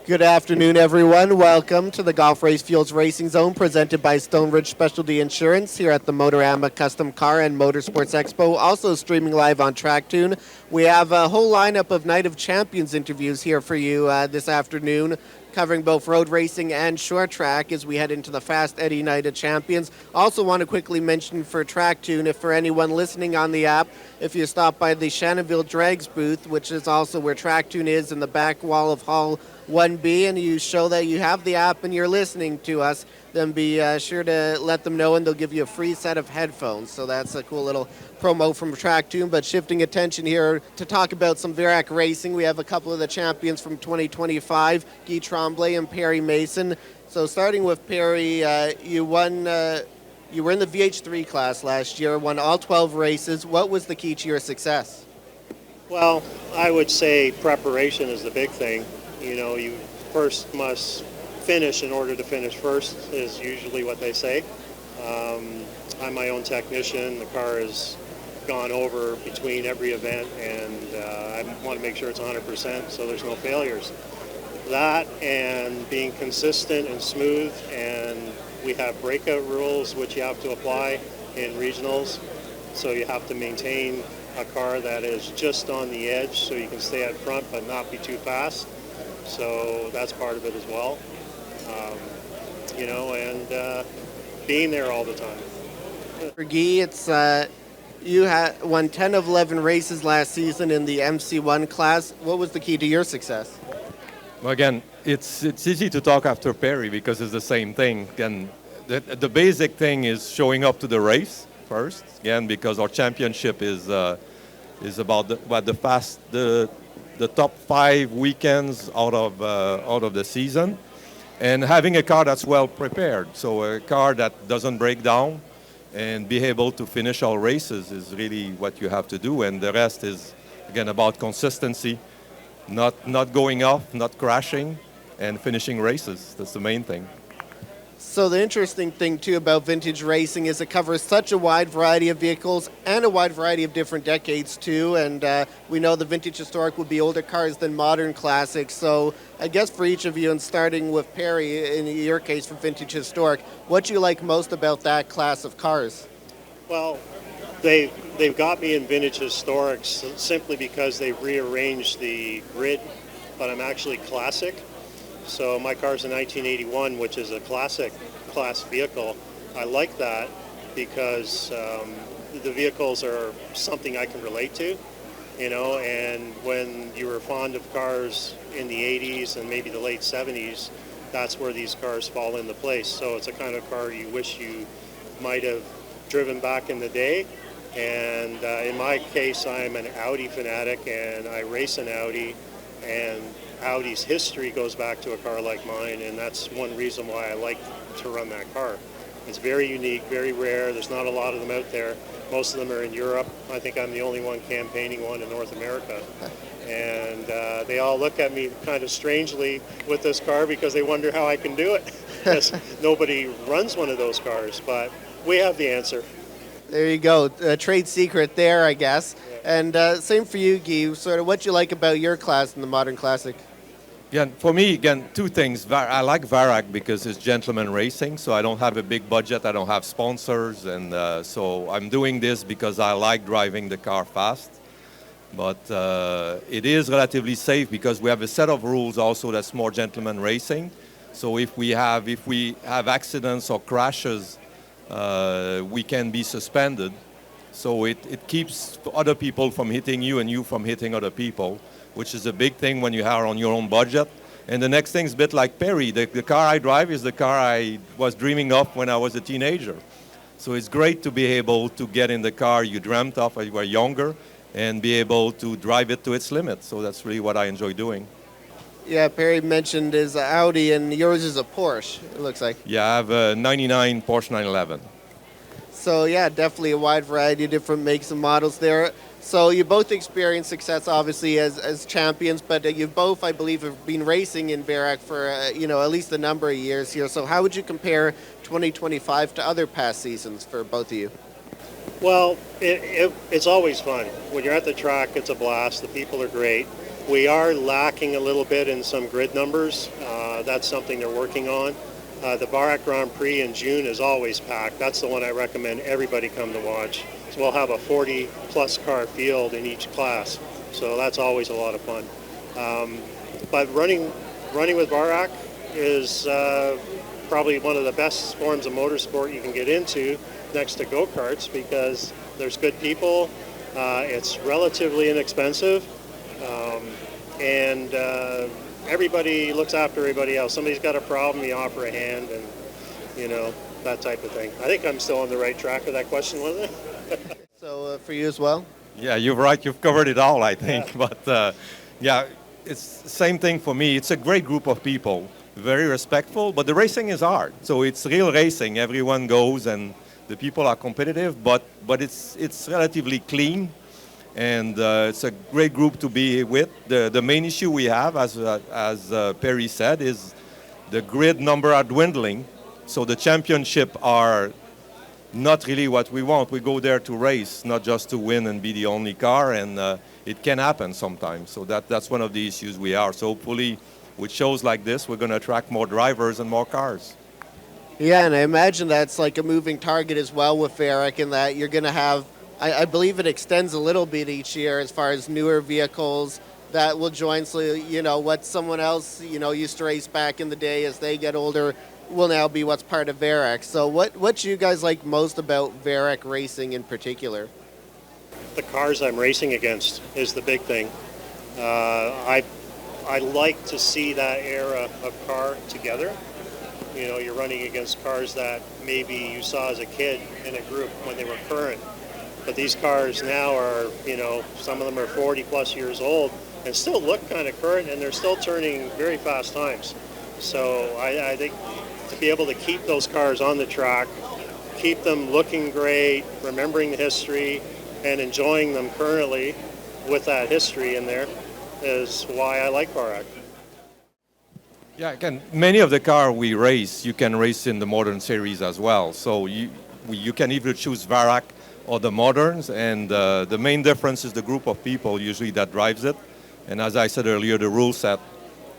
Good afternoon, everyone. Welcome to the Golf Race Fuels Racing Zone presented by Stonebridge Specialty Insurance here at the Motorama Custom Car and Motorsports Expo, also streaming live on TrackTune. We have a whole lineup of Night of Champions interviews here for you this afternoon, covering both road racing and short track as we head into the Fast Eddie Night of Champions. Also want to quickly mention for TrackTune, if for anyone listening on the app, if you stop by the Shannonville Drags booth, which is also where TrackTune is in the back wall of Hall 1B, and you show that you have the app and you're listening to us, then be sure to let them know and they'll give you a free set of headphones. So that's a cool little promo from TrackTune. But shifting attention here to talk about some Virac racing, we have a couple of the champions from 2025, Guy Tremblay and Perry Mason. So starting with Perry, you won. You were in the VH3 class last year, won all 12 races. What was the key to your success? Well, I would say preparation is the big thing. You know, you first must finish in order to finish first is usually what they say. I'm my own technician. The car has gone over between every event, and I want to make sure it's 100% so there's no failures. That and being consistent and smooth, and we have breakout rules which you have to apply in regionals. So you have to maintain a car that is just on the edge so you can stay at front but not be too fast. So that's part of it as well, and being there all the time. For Guy, it's you had won 10 of 11 races last season in the MC1 class. What was the key to your success? Well, again, it's easy to talk after Perry because it's the same thing. Again, the basic thing is showing up to the race first. Again, because our championship is about the top 5 weekends out of the season, and having a car that's well prepared. So a car that doesn't break down and be able to finish all races is really what you have to do. And the rest is, again, about consistency, not going off, not crashing, and finishing races. That's the main thing. So the interesting thing, too, about vintage racing is it covers such a wide variety of vehicles and a wide variety of different decades, too. And we know the vintage historic would be older cars than modern classics. So I guess for each of you, and starting with Perry, in your case for vintage historic, what do you like most about that class of cars? Well, they've got me in vintage historics simply because they've rearranged the grid, but I'm actually classic. So my car's a 1981, which is a classic class vehicle. I like that because the vehicles are something I can relate to, and when you were fond of cars in the 80s and maybe the late 70s, that's where these cars fall into place. So it's a kind of car you wish you might have driven back in the day. And in my case, I'm an Audi fanatic, and I race an Audi, and Audi's history goes back to a car like mine, and that's one reason why I like to run that car. It's very unique, very rare. There's not a lot of them out there. Most of them are in Europe. I think I'm the only one campaigning one in North America. And they all look at me kind of strangely with this car because they wonder how I can do it. Because nobody runs one of those cars, but we have the answer. There you go. A trade secret there, I guess. And same for you, Guy. Sort of what you like about your class in the modern classic? Again, for me, again, 2 things. I like Varac because it's gentleman racing, so I don't have a big budget, I don't have sponsors, and so I'm doing this because I like driving the car fast. But it is relatively safe because we have a set of rules also that's more gentleman racing. So if we have accidents or crashes, we can be suspended. So it keeps other people from hitting you and you from hitting other people, which is a big thing when you are on your own budget. And the next thing is a bit like Perry. The car I drive is the car I was dreaming of when I was a teenager. So it's great to be able to get in the car you dreamt of when you were younger and be able to drive it to its limit. So that's really what I enjoy doing. Yeah, Perry mentioned his Audi, and yours is a Porsche, it looks like. Yeah, I have a 99 Porsche 911. So yeah, definitely a wide variety of different makes and models there. So you both experienced success, obviously, as champions, but you both, I believe, have been racing in Varac for, at least a number of years here. So how would you compare 2025 to other past seasons for both of you? Well, it's always fun. When you're at the track, it's a blast. The people are great. We are lacking a little bit in some grid numbers. That's something they're working on. The Varac Grand Prix in June is always packed. That's the one I recommend everybody come to watch. So we'll have a 40-plus car field in each class. So that's always a lot of fun. But running with Varac is probably one of the best forms of motorsport you can get into next to go-karts because there's good people. It's relatively inexpensive. And everybody looks after everybody else. Somebody's got a problem, you offer a hand, and, you know, that type of thing. I think I'm still on the right track with that question, wasn't it? So for you as well? Yeah, you're right. You've covered it all, I think. Yeah. But yeah, it's the same thing for me. It's a great group of people, very respectful, but the racing is hard. So it's real racing. Everyone goes and the people are competitive, but it's relatively clean. And it's a great group to be with. The main issue we have, as Perry said, is the grid number are dwindling. So the championship are not really what we want. We go there to race, not just to win and be the only car. And it can happen sometimes. So that's one of the issues we are. So hopefully, with shows like this, we're going to attract more drivers and more cars. Yeah, and I imagine that's like a moving target as well with Varac in that you're going to have, I believe it extends a little bit each year as far as newer vehicles that will join. So, you know, what someone else, you know, used to race back in the day as they get older will now be what's part of Varac. So what do you guys like most about Varac racing in particular? The cars I'm racing against is the big thing. I like to see that era of car together. You know, you're running against cars that maybe you saw as a kid in a group when they were current. But these cars now are, you know, some of them are 40 plus years old and still look kind of current, and they're still turning very fast times. So I think to be able to keep those cars on the track, keep them looking great, remembering the history, and enjoying them currently with that history in there is why I like Varac. Yeah, again, many of the cars we race, you can race in the modern series as well. So you can either choose Varac or the moderns, and the main difference is the group of people usually that drives it. And as I said earlier, the rule set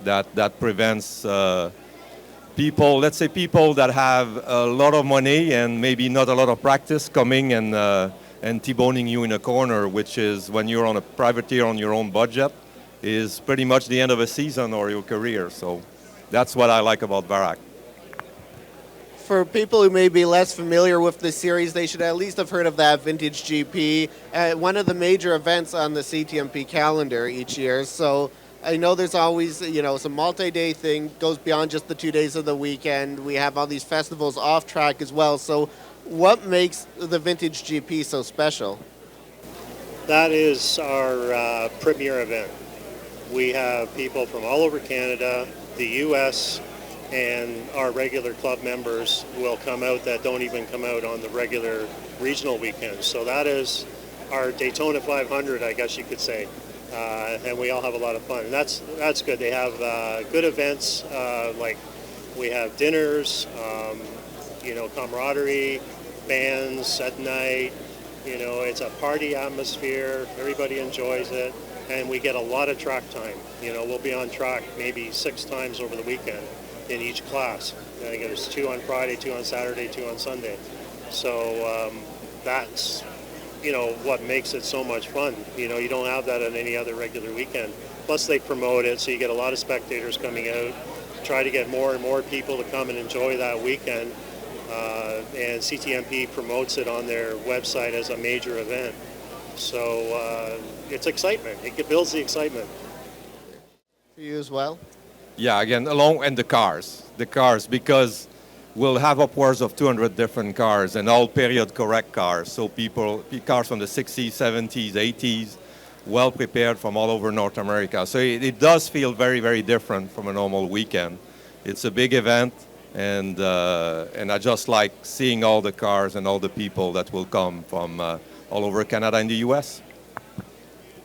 that prevents people, let's say people that have a lot of money and maybe not a lot of practice coming and T-boning you in a corner, which is when you're on a privateer on your own budget, is pretty much the end of a season or your career. So that's what I like about Varac. For people who may be less familiar with the series, they should at least have heard of that Vintage GP, one of the major events on the CTMP calendar each year. So I know there's always, you know, some multi-day thing, goes beyond just the 2 days of the weekend. We have all these festivals off track as well. So what makes the Vintage GP so special? That is our premier event. We have people from all over Canada, the U.S., and our regular club members will come out that don't even come out on the regular regional weekends. So that is our Daytona 500, I guess you could say. And we all have a lot of fun. And that's good. They have good events, like we have dinners, you know, camaraderie, bands at night. You know, it's a party atmosphere. Everybody enjoys it. And we get a lot of track time. You know, we'll be on track maybe 6 times over the weekend in each class. I think there's 2 on Friday, 2 on Saturday, 2 on Sunday. So that's, you know, what makes it so much fun. You know, you don't have that on any other regular weekend. Plus they promote it, so you get a lot of spectators coming out. Try to get more and more people to come and enjoy that weekend. And CTMP promotes it on their website as a major event. So it's excitement. It builds the excitement. For you as well? Yeah, again, and the cars, because we'll have upwards of 200 different cars and all period correct cars. So cars from the 60s, 70s, 80s, well prepared from all over North America. So it does feel very, very different from a normal weekend. It's a big event, and I just like seeing all the cars and all the people that will come from all over Canada and the U.S.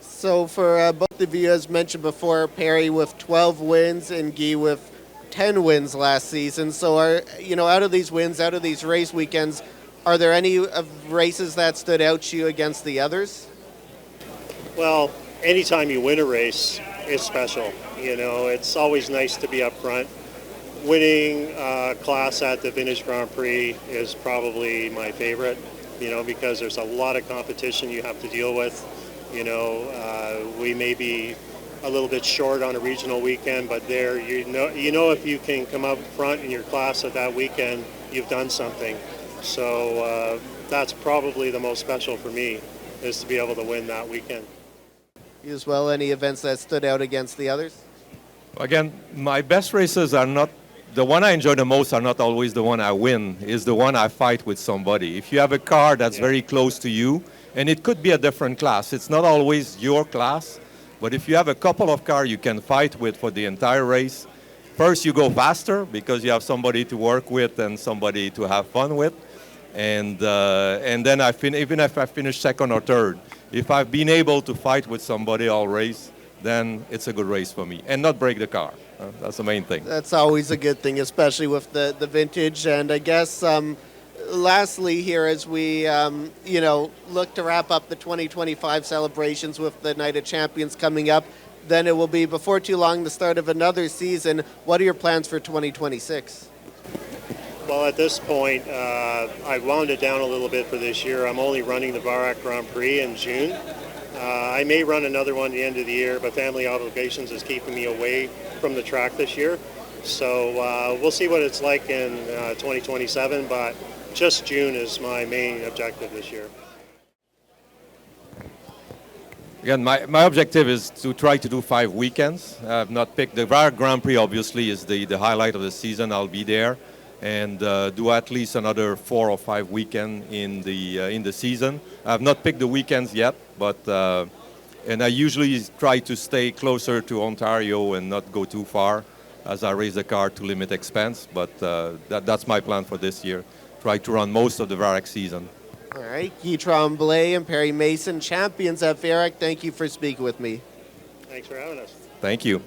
So for both of you, as mentioned before, Perry with 12 wins and Guy with 10 wins last season. So out of these wins, out of these race weekends, are there any races that stood out to you against the others? Well, anytime you win a race, it's special. You know, it's always nice to be up front. Winning class at the Vintage Grand Prix is probably my favorite, you know, because there's a lot of competition you have to deal with. You know, we may be a little bit short on a regional weekend, but there, you know if you can come up front in your class at that weekend, you've done something. So that's probably the most special for me, is to be able to win that weekend. You as well, any events that stood out against the others? Again, my best races are not, the one I enjoy the most are not always the one I win, is the one I fight with somebody. If you have a car that's very close to you, and it could be a different class, it's not always your class, but if you have a couple of cars you can fight with for the entire race, first you go faster because you have somebody to work with and somebody to have fun with, and then even if I finish second or third, if I've been able to fight with somebody all race, then it's a good race for me, and not break the car. That's the main thing. That's always a good thing, especially with the vintage. And I guess lastly here, as we look to wrap up the 2025 celebrations with the Night of Champions coming up, then it will be before too long the start of another season. What are your plans for 2026? Well, at this point, I've wound it down a little bit for this year. I'm only running the Varac Grand Prix in June. I may run another one at the end of the year, but family obligations is keeping me away from the track this year. So we'll see what it's like in 2027, but just June is my main objective this year. Again, my objective is to try to do 5 weekends. I've not picked, the Varac Grand Prix obviously is the highlight of the season. I'll be there and do at least another 4 or 5 weekends in the season. I've not picked the weekends yet, but and I usually try to stay closer to Ontario and not go too far as I raise the car to limit expense. But that's my plan for this year. Try to run most of the Varac season. All right, Guy Tremblay and Perry Mason, champions at Varac. Thank you for speaking with me. Thanks for having us. Thank you.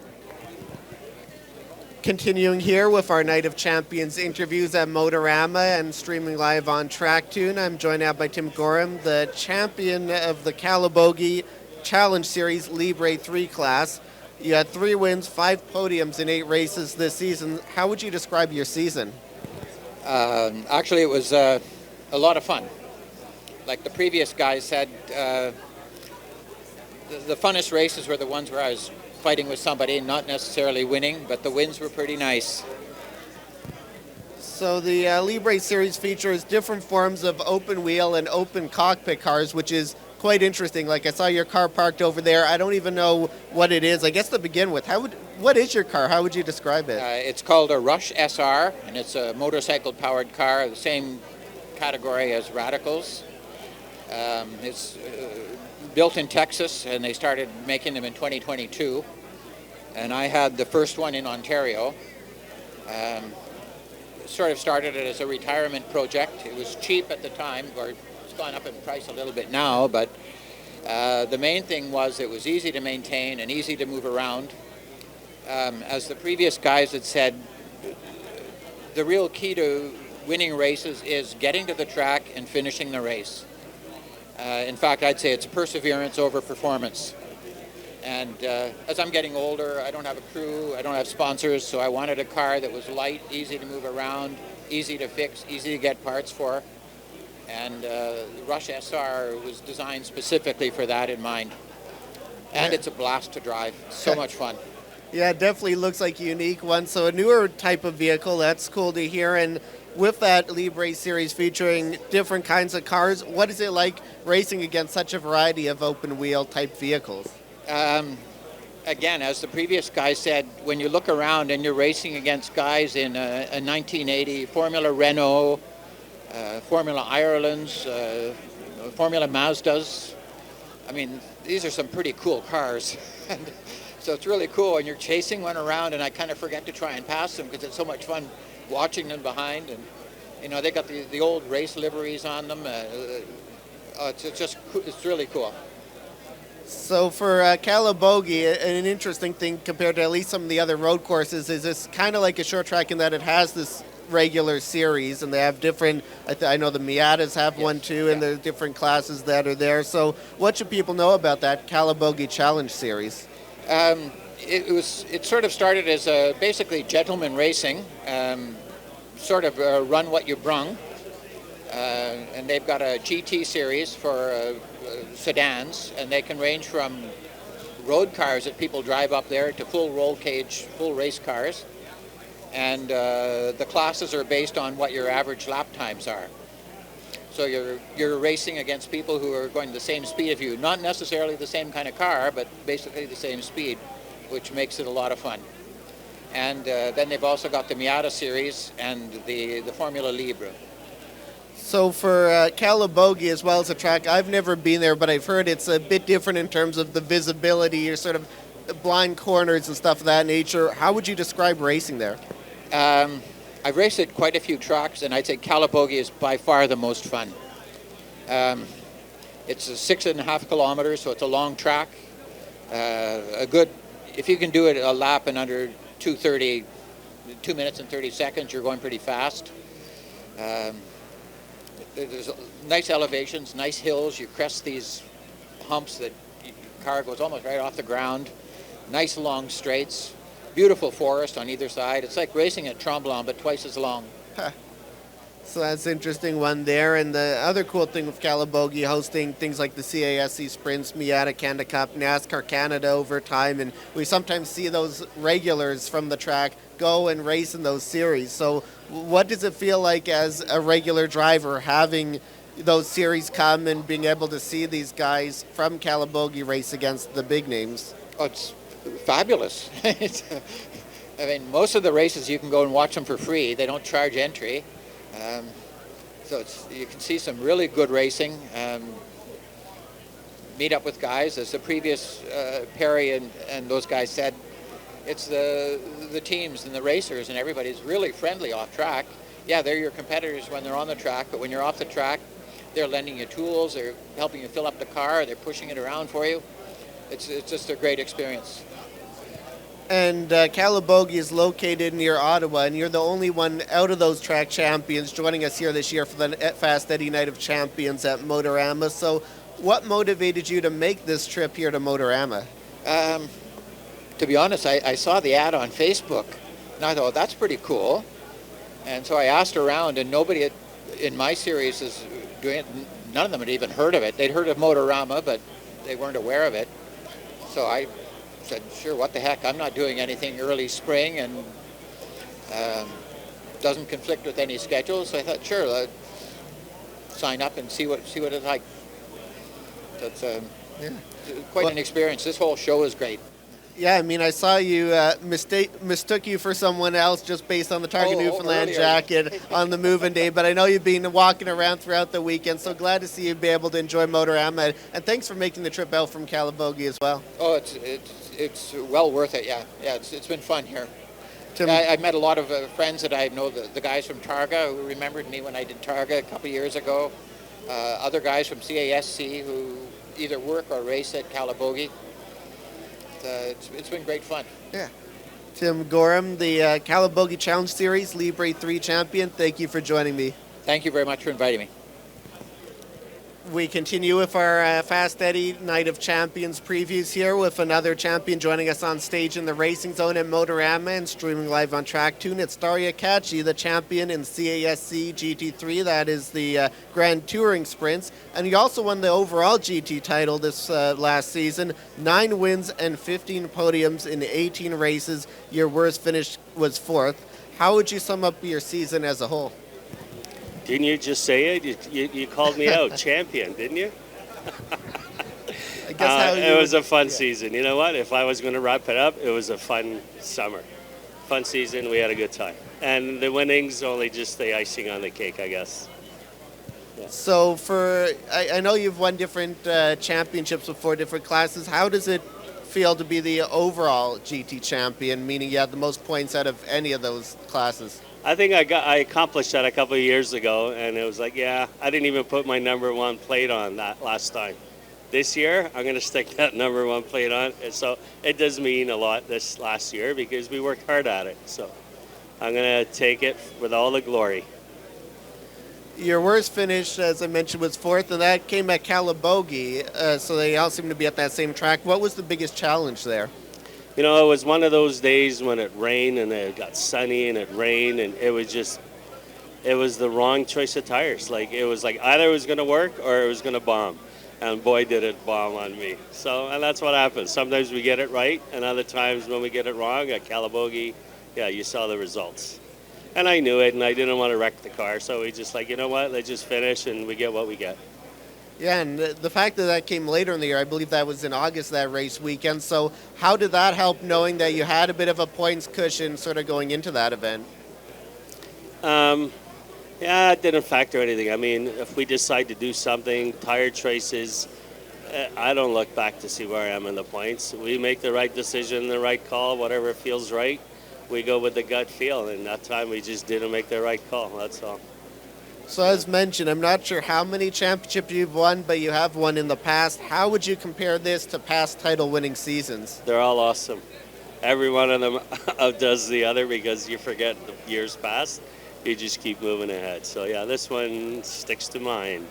Continuing here with our Night of Champions interviews at Motorama and streaming live on TrackTune, I'm joined now by Tim Gorham, the champion of the Calabogie Challenge Series Libre 3 class. You had 3 wins, 5 podiums in 8 races this season. How would you describe your season? Actually, it was a lot of fun. Like the previous guys said, the funnest races were the ones where I was fighting with somebody and not necessarily winning, but the wins were pretty nice. So the Libre Series features different forms of open wheel and open cockpit cars, which is quite interesting. Like I saw your car parked over there. I don't even know what it is. I guess to begin with, what is your car? How would you describe it? It's called a Rush SR, and it's a motorcycle-powered car, the same category as Radicals. It's built in Texas, and they started making them in 2022. And I had the first one in Ontario. Sort of started it as a retirement project. It was cheap at the time, or it's gone up in price a little bit now, but the main thing was it was easy to maintain and easy to move around. As the previous guys had said, the real key to winning races is getting to the track and finishing the race. In fact, I'd say it's perseverance over performance. And as I'm getting older, I don't have a crew, I don't have sponsors, so I wanted a car that was light, easy to move around, easy to fix, easy to get parts for. And the Rush SR was designed specifically for that in mind. And it's a blast to drive, so much fun. Yeah, it definitely looks like a unique one. So a newer type of vehicle, that's cool to hear. And with that Libre Series featuring different kinds of cars, what is it like racing against such a variety of open wheel type vehicles? Again, as the previous guy said, when you look around and you're racing against guys in a 1980 Formula Renault, Formula Ireland's, Formula Mazdas, I mean, these are some pretty cool cars. So it's really cool when you're chasing one around, and I kind of forget to try and pass them because it's so much fun watching them behind. And you know, they got the old race liveries on them. It's really cool. So for Calabogie, an interesting thing compared to at least some of the other road courses is it's kind of like a short track in that it has this regular series, and they have different, I know the Miatas have one too, and there's different classes that are there. So what should people know about that Calabogie Challenge Series? It sort of started as basically gentleman racing, sort of run what you brung, and they've got a GT series for sedans, and they can range from road cars that people drive up there to full roll cage, full race cars, and the classes are based on what your average lap times are. So you're racing against people who are going the same speed as you, not necessarily the same kind of car, but basically the same speed, which makes it a lot of fun. And then they've also got the Miata series and the Formula Libre. So for Calabogie as well as a track, I've never been there, but I've heard it's a bit different in terms of the visibility, your sort of blind corners and stuff of that nature. How would you describe racing there? I've raced at quite a few tracks, and I'd say Calabogie is by far the most fun. It's 6.5 kilometers, so it's a long track. If you can do it a lap in under 2:30, 2 minutes and 30 seconds, you're going pretty fast. There's nice elevations, nice hills. You crest these humps that your car goes almost right off the ground. Nice long straights. Beautiful forest on either side. It's like racing at Tremblay, but twice as long. Huh. So that's an interesting one there. And the other cool thing with Calabogie hosting things like the CASC Sprints, Miata Canada Cup, NASCAR Canada over time, and we sometimes see those regulars from the track go and race in those series. So what does it feel like as a regular driver having those series come and being able to see these guys from Calabogie race against the big names? Oh, it's fabulous. I mean, most of the races you can go and watch them for free. They don't charge entry. So you can see some really good racing. Meet up with guys, as the previous Perry and those guys said. It's the teams and the racers and everybody's really friendly off track. Yeah, they're your competitors when they're on the track, but when you're off the track, they're lending you tools, they're helping you fill up the car, they're pushing it around for you. It's just a great experience. And Calabogie is located near Ottawa, and you're the only one out of those track champions joining us here this year for the Fast Eddie Night of Champions at Motorama. So what motivated you to make this trip here to Motorama? To be honest, I saw the ad on Facebook, and I thought, that's pretty cool. And so I asked around, and nobody in my series is doing it. None of them had even heard of it. They'd heard of Motorama, but they weren't aware of it. So I said, sure, what the heck, I'm not doing anything early spring, and doesn't conflict with any schedule. So I thought, sure, sign up and see what it's like. That's quite an experience. This whole show is great. Yeah, I mean, I saw you mistook you for someone else just based on the Target Newfoundland earlier. jacket on the moving day, but I know you've been walking around throughout the weekend, so glad to see you be able to enjoy Motorama, and thanks for making the trip out from Calabogie as well. Oh, it's well worth it, yeah. Yeah, it's been fun here. I met a lot of friends that I know, the guys from Targa who remembered me when I did Targa a couple of years ago, other guys from CASC who either work or race at Calabogie. It's been great fun. Yeah. Tim Gorham, the Calabogie Challenge Series Libre 3 champion, thank you for joining me. Thank you very much for inviting me. We continue with our Fast Eddie Night of Champions previews here with another champion joining us on stage in the Racing Zone at Motorama and streaming live on TrackTune. It's Daria Khachi, the champion in CASC GT3. That is the Grand Touring Sprints. And he also won the overall GT title this last season. 9 wins and 15 podiums in 18 races. Your worst finish was 4th. How would you sum up your season as a whole? Didn't you just say it? You called me out, champion, didn't you? I guess it was a fun season. You know what? If I was going to wrap it up, it was a fun summer. Fun season. We had a good time. And the winnings only just the icing on the cake, I guess. Yeah. So I know you've won different championships with 4 different classes. How does it feel to be the overall GT champion, meaning you had the most points out of any of those classes? I think I accomplished that a couple of years ago, and it was like, yeah, I didn't even put my number 1 plate on that last time. This year, I'm going to stick that number 1 plate on, and so it does mean a lot this last year because we worked hard at it. So I'm going to take it with all the glory. Your worst finish, as I mentioned, was 4th, and that came at Calabogie, so they all seem to be at that same track. What was the biggest challenge there? You know, it was one of those days when it rained and it got sunny and it rained, and it was the wrong choice of tires. Like, it was like either it was going to work or it was going to bomb. And boy, did it bomb on me. So, and that's what happens. Sometimes we get it right, and other times when we get it wrong, at Calabogie, yeah, you saw the results. And I knew it, and I didn't want to wreck the car, so we just like, you know what, let's just finish, and we get what we get. Yeah, and the fact that that came later in the year, I believe that was in August, that race weekend. So how did that help, knowing that you had a bit of a points cushion sort of going into that event? Yeah, it didn't factor anything. I mean, if we decide to do something, tire choices, I don't look back to see where I am in the points. We make the right decision, the right call, whatever feels right. We go with the gut feel, and that time we just didn't make the right call, that's all. So as mentioned, I'm not sure how many championships you've won, but you have won in the past. How would you compare this to past title-winning seasons? They're all awesome. Every one of them outdoes the other because you forget the years past. You just keep moving ahead. So yeah, this one sticks to mind.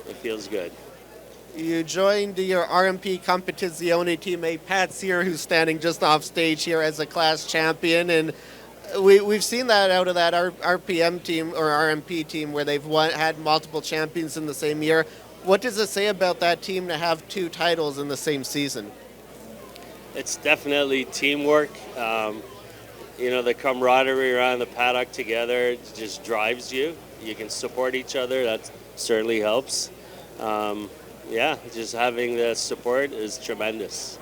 It feels good. You joined your RMP Competizione teammate Pat Sear, who's standing just off stage here as a class champion, and we've seen that out of that RPM team or RMP team where they've had multiple champions in the same year. What does it say about that team to have two titles in the same season? It's definitely teamwork. You know, the camaraderie around the paddock together just drives you. You can support each other. That certainly helps. Yeah, just having the support is tremendous.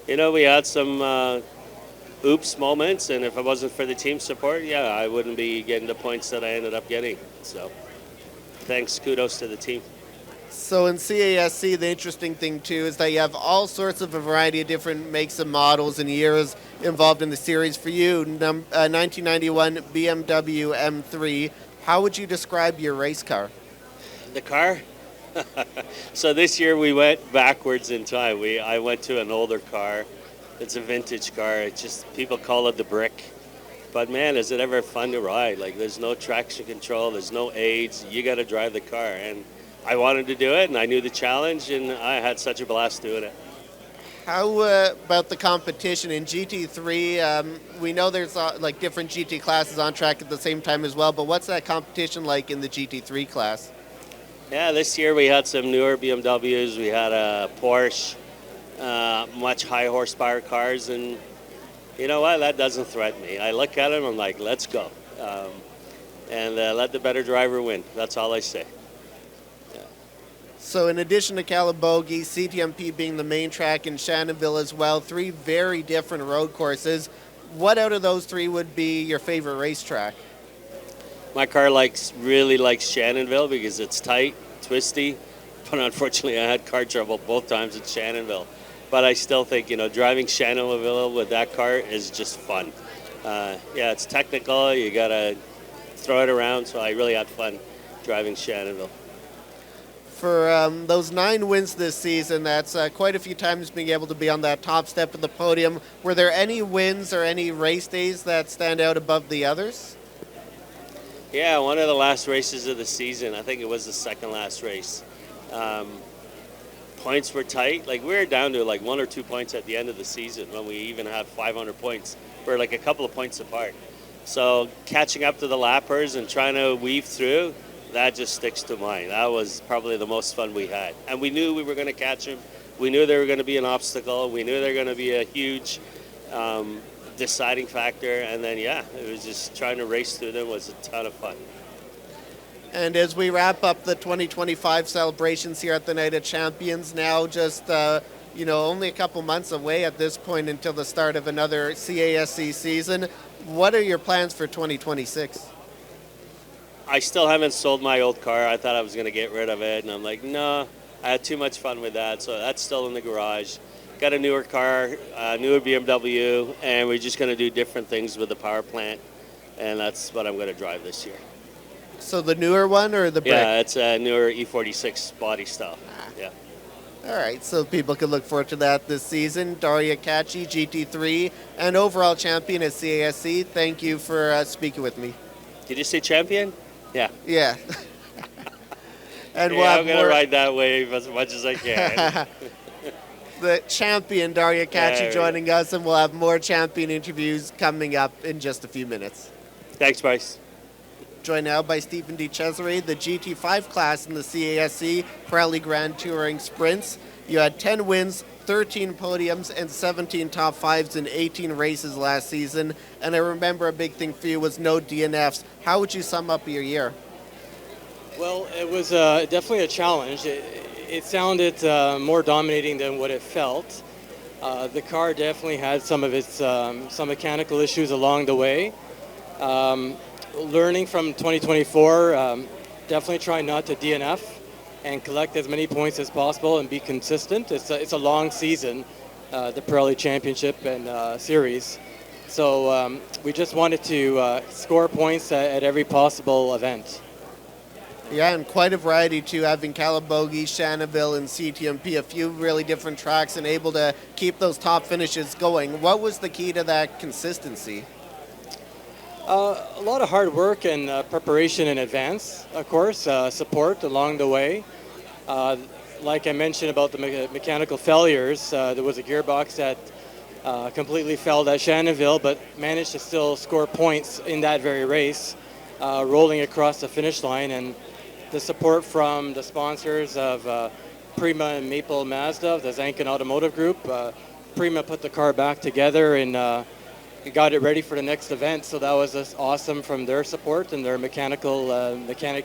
You know, we had some oops moments, and if it wasn't for the team support, yeah, I wouldn't be getting the points that I ended up getting. So thanks, kudos to the team. So in CASC, the interesting thing too is that you have all sorts of a variety of different makes and models and years involved in the series. For you, 1991 BMW M3. How would you describe your race car? The car? So this year we went backwards in time. I went to an older car. It's a vintage car. It's just, people call it the brick. But man, is it ever fun to ride? Like, there's no traction control, there's no aids. You got to drive the car. And I wanted to do it, and I knew the challenge, and I had such a blast doing it. How about the competition in GT3? We know there's like different GT classes on track at the same time as well, but what's that competition like in the GT3 class? Yeah, this year we had some newer BMWs. We had a Porsche, much high horsepower cars, and you know what? That doesn't threaten me. I look at them, I'm like, let's go. And let the better driver win. That's all I say. So in addition to Calabogie, CTMP being the main track in Shannonville as well, three very different road courses. What out of those three would be your favorite racetrack? My car really likes Shannonville because it's tight, twisty, but unfortunately I had car trouble both times at Shannonville. But I still think, you know, driving Shannonville with that car is just fun. Yeah, it's technical, you gotta throw it around, so I really had fun driving Shannonville. For those 9 wins this season, that's quite a few times being able to be on that top step of the podium. Were there any wins or any race days that stand out above the others? Yeah, one of the last races of the season, I think it was the second last race. Points were tight. Like, we were down to like 1 or 2 points at the end of the season when we even had 500 points. We're like a couple of points apart. So catching up to the lappers and trying to weave through, that just sticks to mind. That was probably the most fun we had. And we knew we were going to catch them. We knew they were going to be an obstacle. We knew they were going to be a huge deciding factor. And then, yeah, it was just trying to race through them was a ton of fun. And as we wrap up the 2025 celebrations here at the Night of Champions, now just, only a couple months away at this point until the start of another CASC season. What are your plans for 2026? I still haven't sold my old car. I thought I was going to get rid of it, and I'm like, no, I had too much fun with that, so that's still in the garage. Got a newer car, a newer BMW, and we're just going to do different things with the power plant, and that's what I'm going to drive this year. So the newer one or the brick? Yeah, it's a newer E46 body style. Yeah. All right, so people can look forward to that this season. Daria Khachi, GT3, and overall champion at CASC. Thank you for speaking with me. Did you say champion? Yeah. Yeah. And I'm going to ride that wave as much as I can. the champion, Daria Khachi, joining us, and we'll have more champion interviews coming up in just a few minutes. Thanks, Bryce. Joined now by Stephen D. Cesare, the GT5 class in the CASC Pirelli Grand Touring Sprints. You had 10 wins, 13 podiums, and 17 top fives in 18 races last season. And I remember a big thing for you was no DNFs. How would you sum up your year? Well, it was definitely a challenge. It sounded more dominating than what it felt. The car definitely had some of its some mechanical issues along the way. Learning from 2024, definitely try not to DNF and collect as many points as possible and be consistent. It's a long season, the Pirelli Championship and Series. So we just wanted to score points at every possible event. Yeah, and quite a variety too, having Calabogie, Shannonville, and CTMP, a few really different tracks, and able to keep those top finishes going. What was the key to that consistency? A lot of hard work and preparation in advance, of course, support along the way. Like I mentioned about the mechanical failures, there was a gearbox that completely failed at Shannonville, but managed to still score points in that very race, rolling across the finish line. And the support from the sponsors of Prima and Maple Mazda, the Zankin Automotive Group. Prima put the car back together and got it ready for the next event, so that was just awesome from their support and their mechanic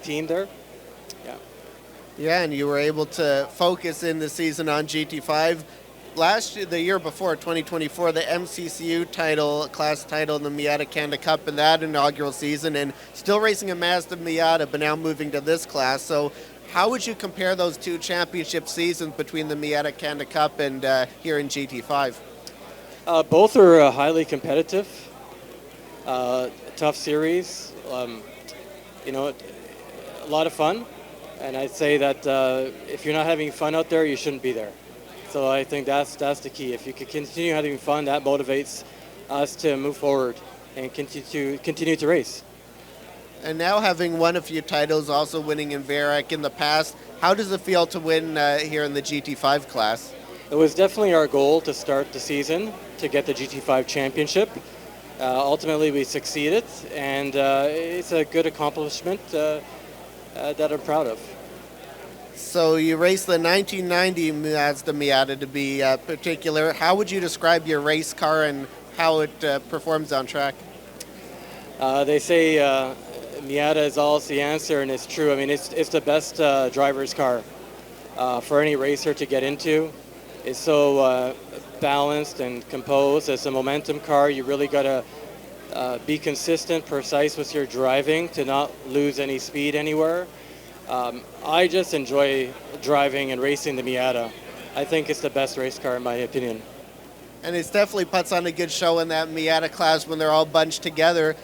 team there. Yeah, and you were able to focus in the season on GT5. Last year, the year before, 2024, the MCCU title, class title in the Miata Canada Cup in that inaugural season, and still racing a Mazda Miata, but now moving to this class. So how would you compare those two championship seasons between the Miata Canada Cup and here in GT5? Both are highly competitive, tough series, you know, a lot of fun. And I'd say that if you're not having fun out there, you shouldn't be there. So I think that's the key. If you can continue having fun, that motivates us to move forward and continue to race. And now having won a few titles, also winning in VARAC in the past, how does it feel to win here in the GT5 class? It was definitely our goal to start the season to get the GT5 championship. Ultimately, we succeeded, and it's a good accomplishment that I'm proud of. So you raced the 1990 Mazda Miata to be particular. How would you describe your race car and how it performs on track? They say Miata is always the answer, and it's true. I mean, it's the best driver's car for any racer to get into. It's so balanced and composed. It's a momentum car. You really got to be consistent, precise with your driving to not lose any speed anywhere. I just enjoy driving and racing the Miata. I think it's the best race car in my opinion. And it definitely puts on a good show in that Miata class when they're all bunched together.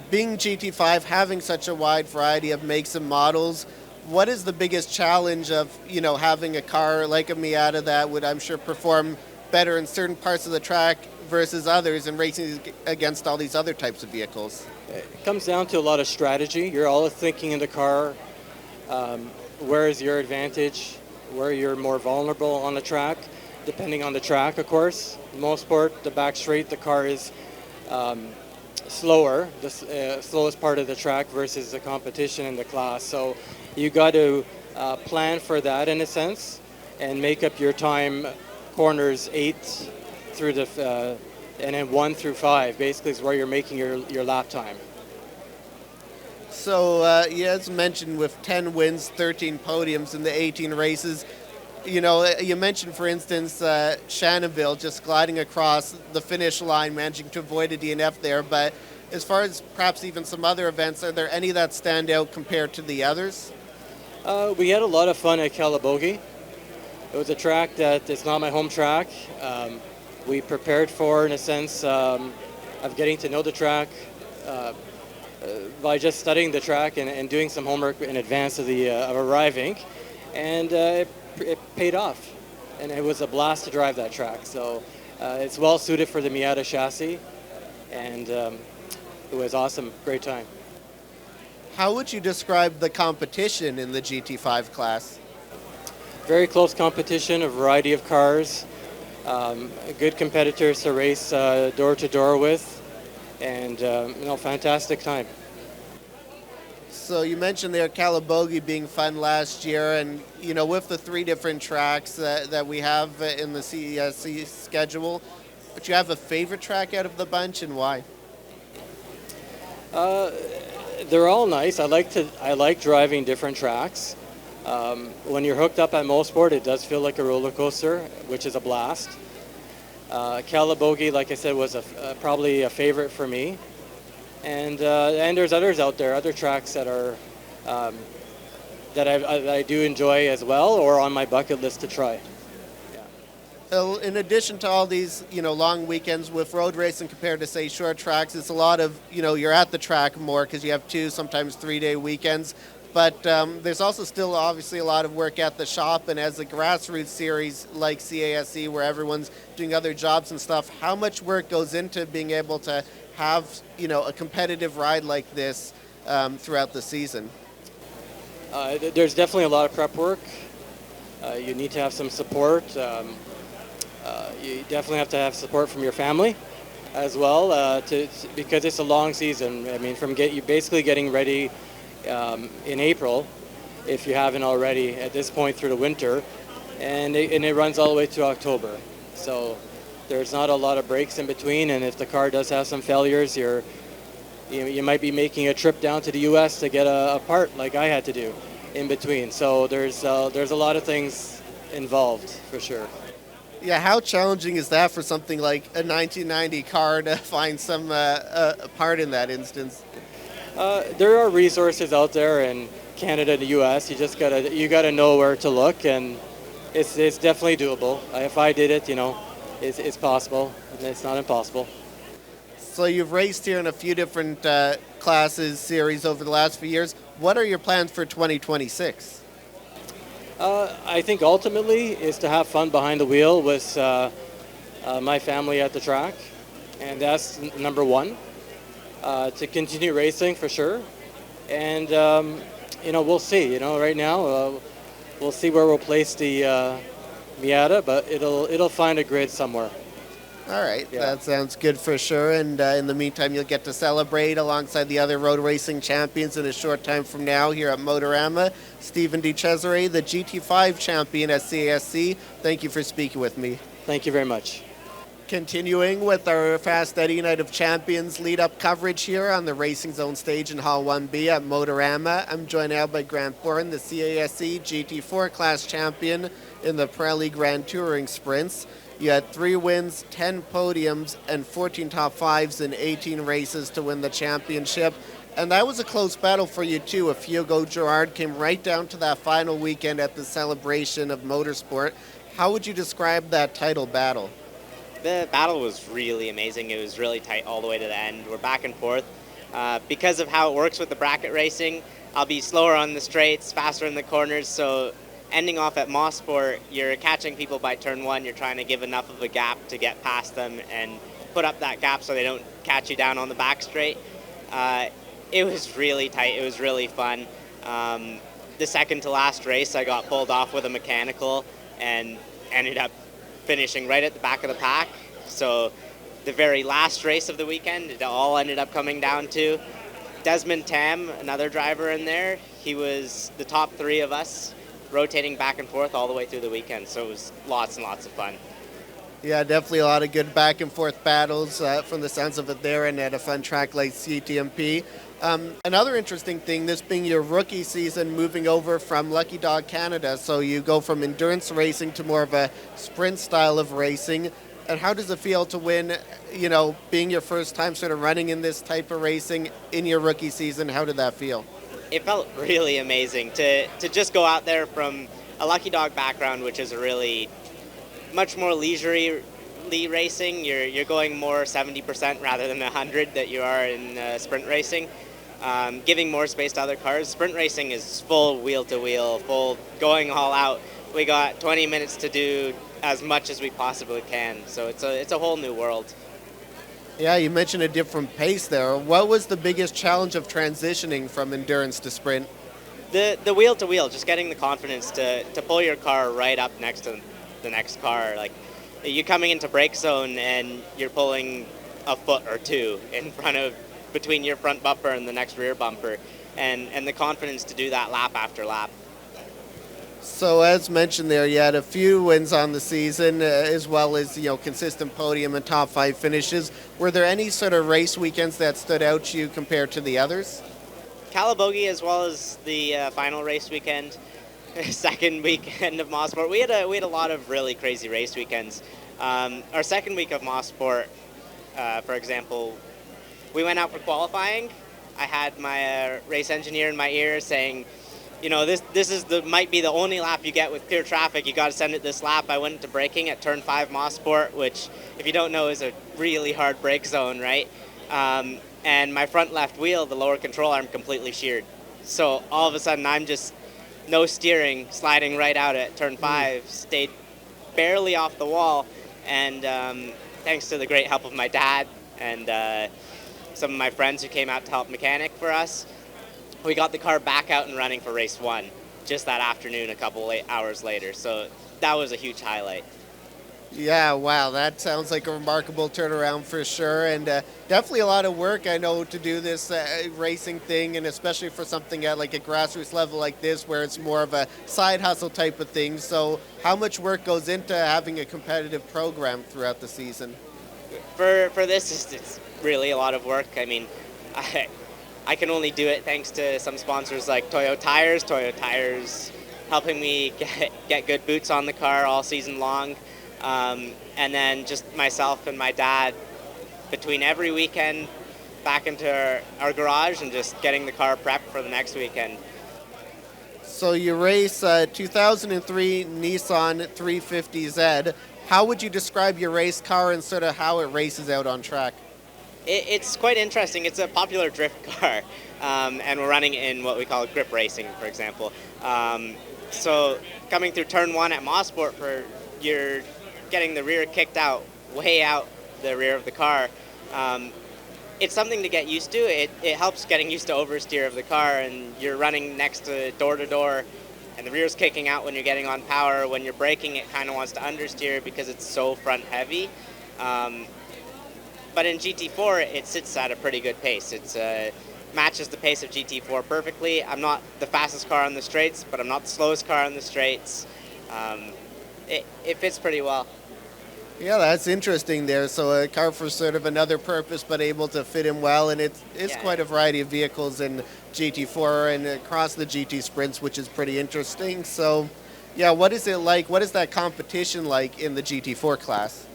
Being GT5, having such a wide variety of makes and models, what is the biggest challenge of, you know, having a car like a Miata that would, I'm sure, perform better in certain parts of the track versus others and racing against all these other types of vehicles? It comes down to a lot of strategy. You're always thinking in the car, where is your advantage, where you're more vulnerable on the track, depending on the track, of course. In most sport, the back straight, the car is slower, the slowest part of the track versus the competition in the class. So you got to plan for that in a sense and make up your time. Corners 8 through the and then 1 through 5 basically is where you're making your lap time. So you as mentioned, with 10 wins, 13 podiums in the 18 races, you know, you mentioned, for instance, Shannonville just gliding across the finish line, managing to avoid a DNF there. But as far as perhaps even some other events, are there any that stand out compared to the others? We had a lot of fun at Calabogie. It was a track that is not my home track. We prepared for, in a sense, of getting to know the track by just studying the track and doing some homework in advance of arriving. And it paid off. And it was a blast to drive that track. So it's well suited for the Miata chassis. And it was awesome. Great time. How would you describe the competition in the GT5 class? Very close competition, a variety of cars. good competitors to race door to door with, and fantastic time. So you mentioned there Calabogie being fun last year, and with the 3 different tracks that we have in the CESC schedule, but you have a favorite track out of the bunch, and why? They're all nice. I like driving different tracks. When you're hooked up at Motorsport, it does feel like a roller coaster, which is a blast. Calabogie, like I said, was probably a favorite for me. And there's others out there, other tracks that are that I do enjoy as well, or on my bucket list to try. Well, in addition to all these, long weekends with road racing compared to, say, short tracks, it's a lot of, you're at the track more because you have 2, sometimes 3-day weekends. But there's also still obviously a lot of work at the shop, and as a grassroots series like CASC where everyone's doing other jobs and stuff, how much work goes into being able to have, a competitive ride like this throughout the season? There's definitely a lot of prep work. You need to have some support. You definitely have to have support from your family as well, because it's a long season. I mean, you basically getting ready in April, if you haven't already, at this point through the winter, and it runs all the way to October. So there's not a lot of breaks in between, and if the car does have some failures, you might be making a trip down to the U.S. to get a part like I had to do in between. So there's a lot of things involved for sure. Yeah, how challenging is that for something like a 1990 car to find some part in that instance? There are resources out there in Canada and the U.S. You gotta know where to look, and it's definitely doable. If I did it, it's possible. It's not impossible. So you've raced here in a few different classes, series over the last few years. What are your plans for 2026? I think ultimately is to have fun behind the wheel with my family at the track, and that's number one. To continue racing for sure, and we'll see. Right now we'll see where we'll place the Miata, but it'll find a grid somewhere. All right, Yeah. That sounds good for sure. And in the meantime, you'll get to celebrate alongside the other road racing champions in a short time from now here at Motorama. Stephen Cesare, the GT5 champion at CASC. Thank you for speaking with me. Thank you very much. Continuing with our Fast Eddie Night of Champions lead-up coverage here on the Racing Zone stage in Hall 1B at Motorama. I'm joined now by Grant Bourne, the CASC GT4 class champion in the Pirelli Grand Touring Sprints. You had 3 wins, 10 podiums, and 14 top 5s in 18 races to win the championship. And that was a close battle for you, too. A Hugo Gerard came right down to that final weekend at the celebration of motorsport. How would you describe that title battle? The battle was really amazing. It was really tight all the way to the end. We're back and forth. Because of how it works with the bracket racing, I'll be slower on the straights, faster in the corners, so ending off at Motorsport, you're catching people by turn 1, you're trying to give enough of a gap to get past them and put up that gap so they don't catch you down on the back straight. It was really tight, it was really fun. The second to last race, I got pulled off with a mechanical and ended up finishing right at the back of the pack. So the very last race of the weekend, it all ended up coming down to Desmond Tam, another driver in there. He was the top 3 of us, rotating back and forth all the way through the weekend. So it was lots and lots of fun. Yeah, definitely a lot of good back and forth battles from the sounds of it there, and at a fun track like CTMP. Another interesting thing, this being your rookie season, moving over from Lucky Dog Canada, so you go from endurance racing to more of a sprint style of racing. And how does it feel to win, being your first time sort of running in this type of racing in your rookie season? How did that feel? It felt really amazing to just go out there from a Lucky Dog background, which is a really much more leisurely racing. You're going more 70% rather than 100 that you are in sprint racing, giving more space to other cars. Sprint racing is full wheel-to-wheel, full going all out. We got 20 minutes to do as much as we possibly can, so it's a whole new world. Yeah, you mentioned a different pace there. What was the biggest challenge of transitioning from endurance to sprint? The wheel-to-wheel, just getting the confidence to pull your car right up next to the next car. Like, you're coming into brake zone and you're pulling a foot or two in front of, between your front bumper and the next rear bumper, and the confidence to do that lap after lap. So as mentioned there, you had a few wins on the season, as well as consistent podium and top 5 finishes. Were there any sort of race weekends that stood out to you compared to the others? Calabogie, as well as the final race weekend, second weekend of Mosport. We had a lot of really crazy race weekends. Our second week of Mosport, for example, we went out for qualifying. I had my race engineer in my ear saying, this is might be the only lap you get with clear traffic. You got to send it this lap. I went into braking at turn 5 Mosport, which, if you don't know, is a really hard brake zone, right? And my front left wheel, the lower control arm, completely sheared. So all of a sudden, I'm just no steering, sliding right out at turn 5, stayed barely off the wall, and thanks to the great help of my dad and some of my friends who came out to help mechanic for us, we got the car back out and running for race 1 just that afternoon, a couple hours later. So that was a huge highlight. Yeah, wow, that sounds like a remarkable turnaround for sure, and definitely a lot of work, I know, to do this racing thing, and especially for something at like a grassroots level like this, where it's more of a side hustle type of thing. So how much work goes into having a competitive program throughout the season? For this, it's really a lot of work. I mean, I can only do it thanks to some sponsors like Toyo Tires. Toyo Tires helping me get good boots on the car all season long. And then just myself and my dad, between every weekend, back into our garage and just getting the car prepped for the next weekend. So you race 2003 Nissan 350Z. How would you describe your race car and sort of how it races out on track? It's quite interesting. It's a popular drift car, and we're running in what we call grip racing, for example. So coming through turn 1 at Mosport, you're getting the rear kicked out, way out the rear of the car. It's something to get used to. It helps getting used to oversteer of the car, and you're running next to door, and the rear's kicking out when you're getting on power. When you're braking, it kind of wants to understeer because it's so front heavy. But in GT4, it sits at a pretty good pace. It matches the pace of GT4 perfectly. I'm not the fastest car on the straights, but I'm not the slowest car on the straights. It fits pretty well. Yeah, that's interesting there. So a car for sort of another purpose, but able to fit in well. And it's quite a variety of vehicles in GT4 and across the GT Sprints, which is pretty interesting. So, yeah, what is it like? What is that competition like in the GT4 class?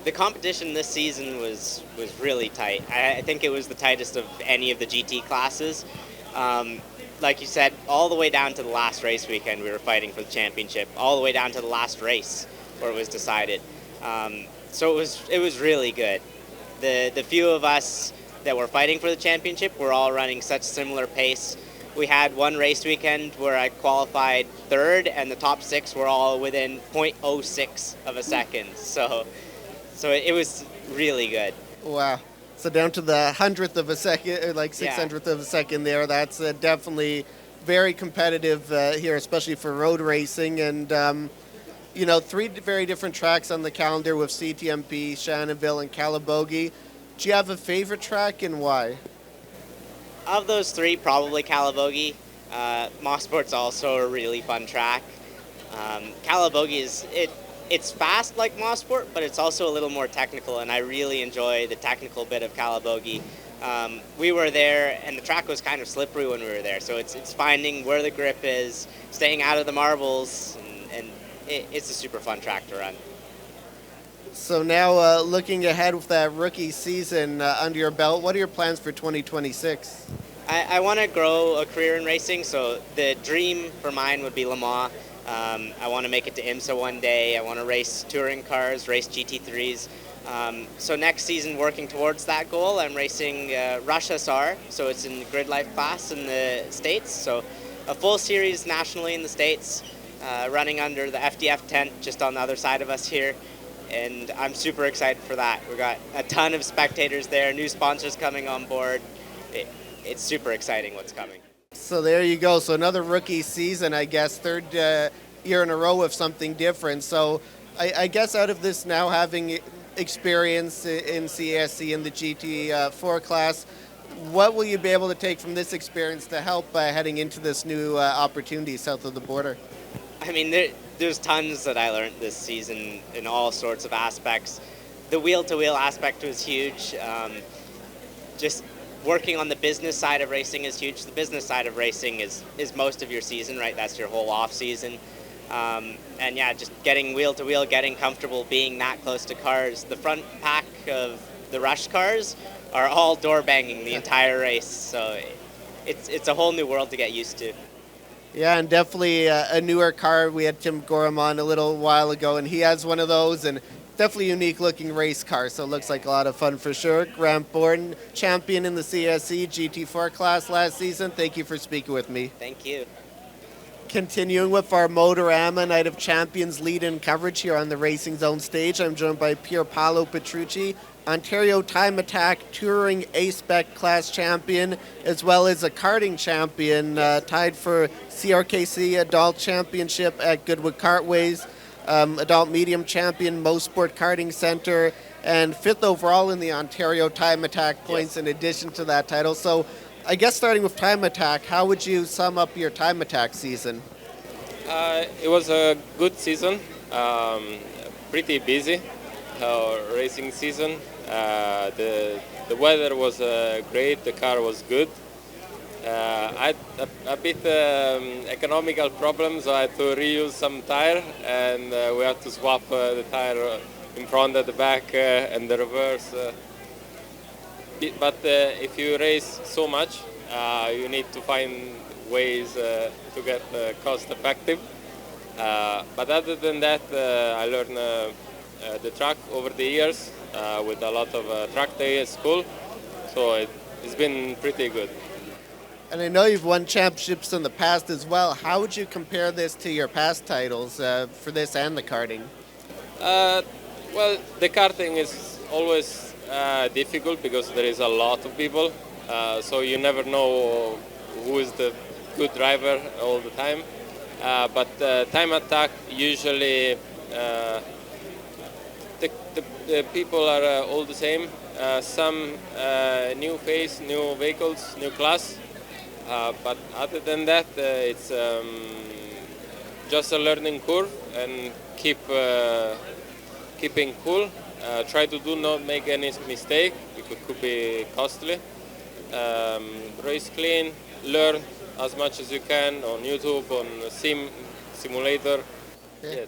The competition this season was really tight. I think it was the tightest of any of the GT classes. Like you said, all the way down to the last race weekend, we were fighting for the championship. All the way down to the last race, where it was decided. So it was really good. The few of us that were fighting for the championship were all running such similar pace. We had one race weekend where I qualified 3rd, and the top 6 were all within 0.06 of a second. So it was really good. Wow. So down to the 100th of a second, or like 600th of a second there. That's definitely very competitive here, especially for road racing. And, 3 very different tracks on the calendar with CTMP, Shannonville, and Calabogie. Do you have a favorite track and why? Of those 3, probably Calabogie. Mosport's also a really fun track. Calabogie it's fast like Mosport, but it's also a little more technical, and I really enjoy the technical bit of Calabogie. We were there, and the track was kind of slippery when we were there, so it's finding where the grip is, staying out of the marbles, and it's a super fun track to run. So now looking ahead with that rookie season under your belt, what are your plans for 2026? I want to grow a career in racing, so the dream for mine would be Le Mans. I want to make it to IMSA one day. I want to race touring cars, race GT3s. So next season, working towards that goal, I'm racing Rush SR, so it's in the grid life class in the States. So a full series nationally in the States, running under the FDF tent just on the other side of us here. And I'm super excited for that. We've got a ton of spectators there, new sponsors coming on board. It's super exciting what's coming. So there you go. So another rookie season, I guess, 3rd year in a row of something different. So I guess out of this now having experience in CSC in the GT4 class, what will you be able to take from this experience to help heading into this new opportunity south of the border? I mean, there's tons that I learned this season in all sorts of aspects. The wheel-to-wheel aspect was huge. Just working on the business side of racing is huge. The business side of racing is most of your season, right? That's your whole off season. And yeah, just getting wheel-to-wheel, getting comfortable being that close to cars. The front pack of the rush cars are all door banging the entire race. So it's a whole new world to get used to. Yeah, and definitely a newer car. We had Tim Gorham on a little while ago, and he has one of those, and definitely unique-looking race car, so it looks like a lot of fun for sure. Grant Bourne, champion in the CSC GT4 class last season. Thank you for speaking with me. Thank you. Continuing with our Motorama Night of Champions lead-in coverage here on the Racing Zone stage, I'm joined by Pierpaolo Petrucci, Ontario Time Attack Touring A-Spec class champion, as well as a karting champion, tied for CRKC Adult Championship at Goodwood Kartways, Adult Medium Champion, Mosport Karting Center, and 5th overall in the Ontario Time Attack points in addition to that title. So I guess starting with Time Attack, how would you sum up your Time Attack season? It was a good season, pretty busy racing season. The weather was great, the car was good. I had a bit economical problems, so I had to reuse some tire, and we had to swap the tire in front at the back and the reverse. But if you race so much, you need to find ways to get cost effective. But other than that, I learned the track over the years with a lot of track day at school, so it's been pretty good. And I know you've won championships in the past as well. How would you compare this to your past titles for this and the karting? Well, the karting is always difficult because there is a lot of people, so you never know who is the good driver all the time. But Time Attack, usually the people are all the same. Some new face, new vehicles, new class. But other than that, it's just a learning curve and keeping cool. Try to do not make any mistake because it could be costly. Race clean, learn as much as you can on YouTube, on simulator. Yes.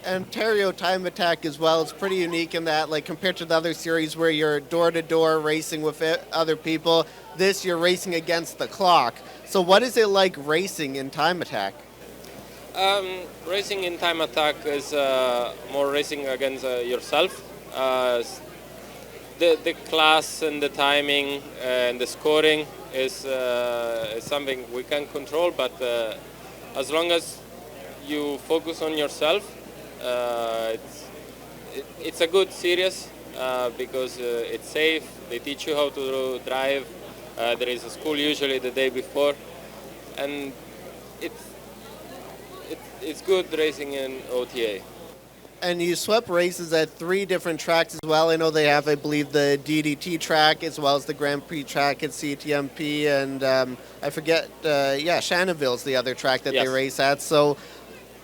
Ontario Time Attack as well, it's pretty unique in that, like compared to the other series where you're door-to-door racing with other people, this you're racing against the clock. So what is it like racing in Time Attack? Racing in Time Attack is more racing against yourself. The class and the timing and the scoring is something we can control, but as long as you focus on yourself, it's a good series because it's safe. They teach you how to drive. There is a school usually the day before, and it's good racing in OTA. And you swept races at 3 different tracks as well. I know they have, I believe, the DDT track as well as the Grand Prix track at CTMP, and I forget, Shannonville's the other track that they race at. So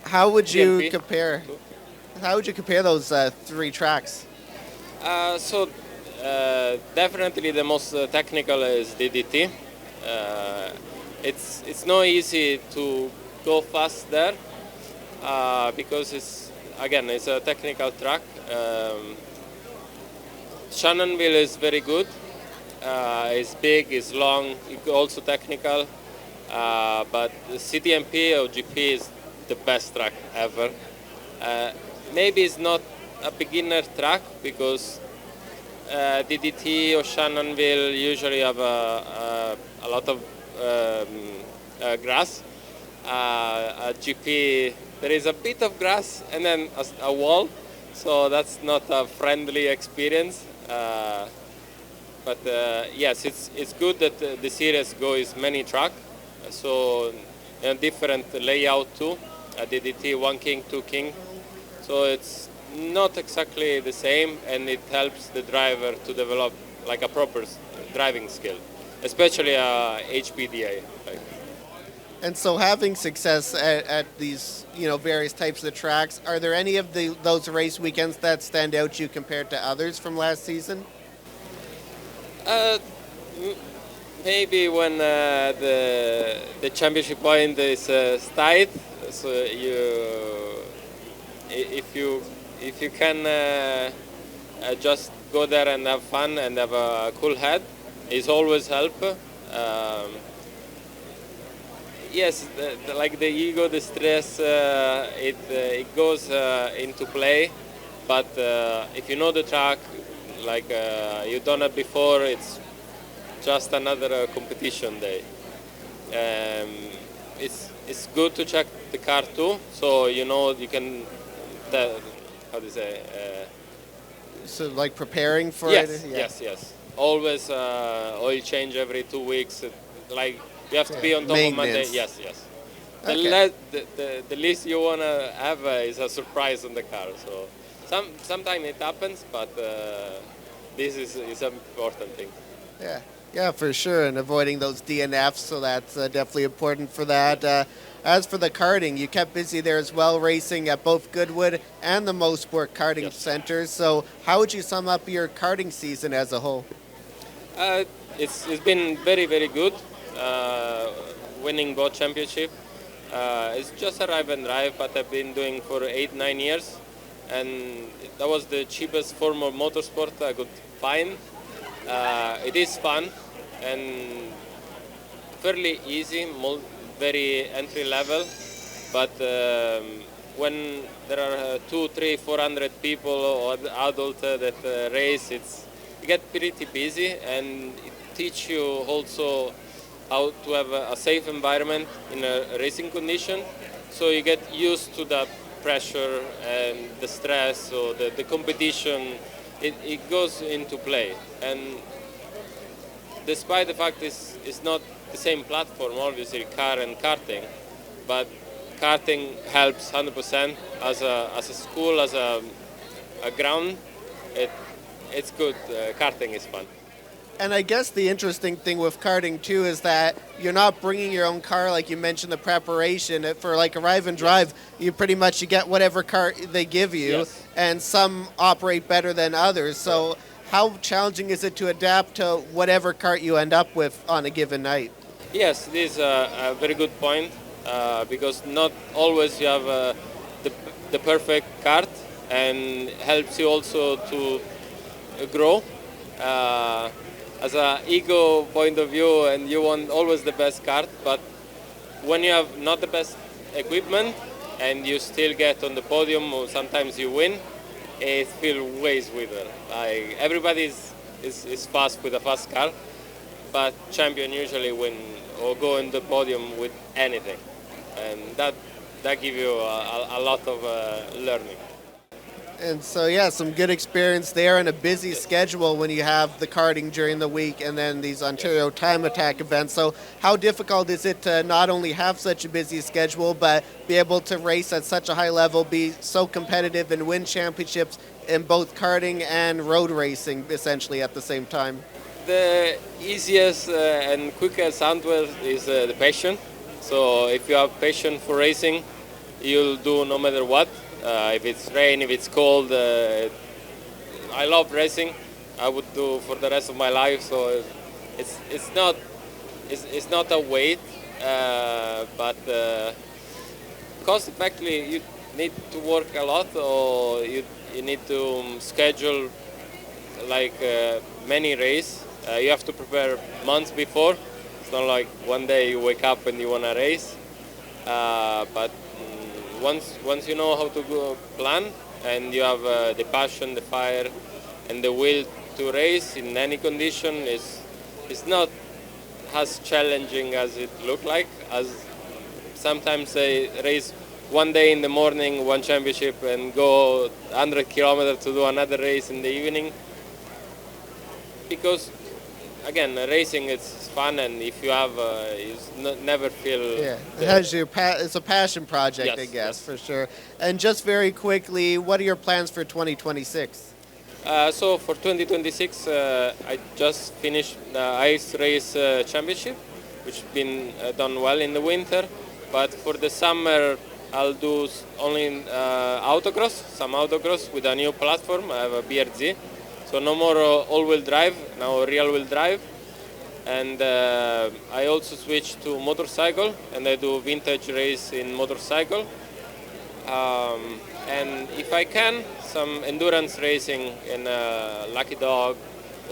how would you compare? How would you compare those 3 tracks? Definitely the most technical is DDT. It's not easy to go fast there because it's a technical track. Shannonville is very good. It's big, it's long, it's also technical. But the CTMP or GP is the best track ever. Maybe it's not a beginner track because DDT or Shannonville usually have a lot of grass. At GP there is a bit of grass and then a wall, so that's not a friendly experience. But yes, it's good that the series goes many track, so a different layout too. DDT 1 king, 2 king. So it's not exactly the same, and it helps the driver to develop like a proper driving skill, especially HPDA. Like. And so, having success at these, various types of tracks, are there any of those race weekends that stand out to you compared to others from last season? Maybe when the championship point is tight, so if you can just go there and have fun and have a cool head, it's always help. Yes, like the ego, the stress, it goes into play. But if you know the track, like you've done it before, it's just another competition day. It's good to check the car too, so you can how do you say? So, like preparing for yes, it? Yeah. Yes. Always oil change every 2 weeks. Like you have to be on top of Monday. Yes. Okay. The least you wanna have is a surprise on the car. So sometimes it happens, but this is an important thing. Yeah, for sure, and avoiding those DNFs, so that's definitely important for that. As for the karting, you kept busy there as well, racing at both Goodwood and the Motorsport karting centers. So how would you sum up your karting season as a whole? It's been very, very good, winning both championships. It's just a drive and drive, but I've been doing for 8-9 years, and that was the cheapest form of motorsport I could find. It is fun and fairly easy, very entry level, but when there are 200, 300, 400 people or adults that race, it get pretty busy, and it teach you also how to have a safe environment in a racing condition, so you get used to that pressure and the stress or the competition. It goes into play, and despite the fact it's not the same platform, obviously, car and karting, but karting helps 100% as a school, as a ground. It's good. Karting is fun. And I guess the interesting thing with karting too is that you're not bringing your own car, like you mentioned, the preparation for like arrive and drive. You pretty much you get whatever car they give you, and some operate better than others. So how challenging is it to adapt to whatever cart you end up with on a given night? Yes, this is a very good point, because not always you have the perfect cart, and helps you also to grow. As an ego point of view, and you want always the best cart, but when you have not the best equipment and you still get on the podium, or sometimes you win, it feels way sweeter. Like everybody is fast with a fast car, but champion usually win or go in the podium with anything, and that gives you a lot of learning. And so, yeah, some good experience there and a busy schedule when you have the karting during the week and then these Ontario Time Attack events. So how difficult is it to not only have such a busy schedule, but be able to race at such a high level, be so competitive and win championships in both karting and road racing, essentially, at the same time? The easiest and quickest answer is the passion. So if you have passion for racing, you'll do no matter what. If it's rain, if it's cold, I love racing. I would do for the rest of my life. So it's not a weight, but cost effectively you need to work a lot, or you need to schedule like many races. You have to prepare months before. It's not like one day you wake up and you want to race, but once you know how to go plan, and you have the passion, the fire, and the will to race in any condition, it's not as challenging as it looked like. As sometimes they race one day in the morning, one championship, and go 100 kilometers to do another race in the evening, because again, racing it's fun, and if you have, never feel. Yeah, it's a passion project, Yes, I guess, yes. for sure. And just very quickly, what are your plans for 2026? So for 2026, I just finished the ice race championship, which has been done well in the winter. But for the summer, I'll do only autocross, some autocross with a new platform. I have a BRZ, so no more all-wheel drive, now real-wheel drive. And I also switched to motorcycle, and I do vintage race in motorcycle. And if I can, some endurance racing in Lucky Dog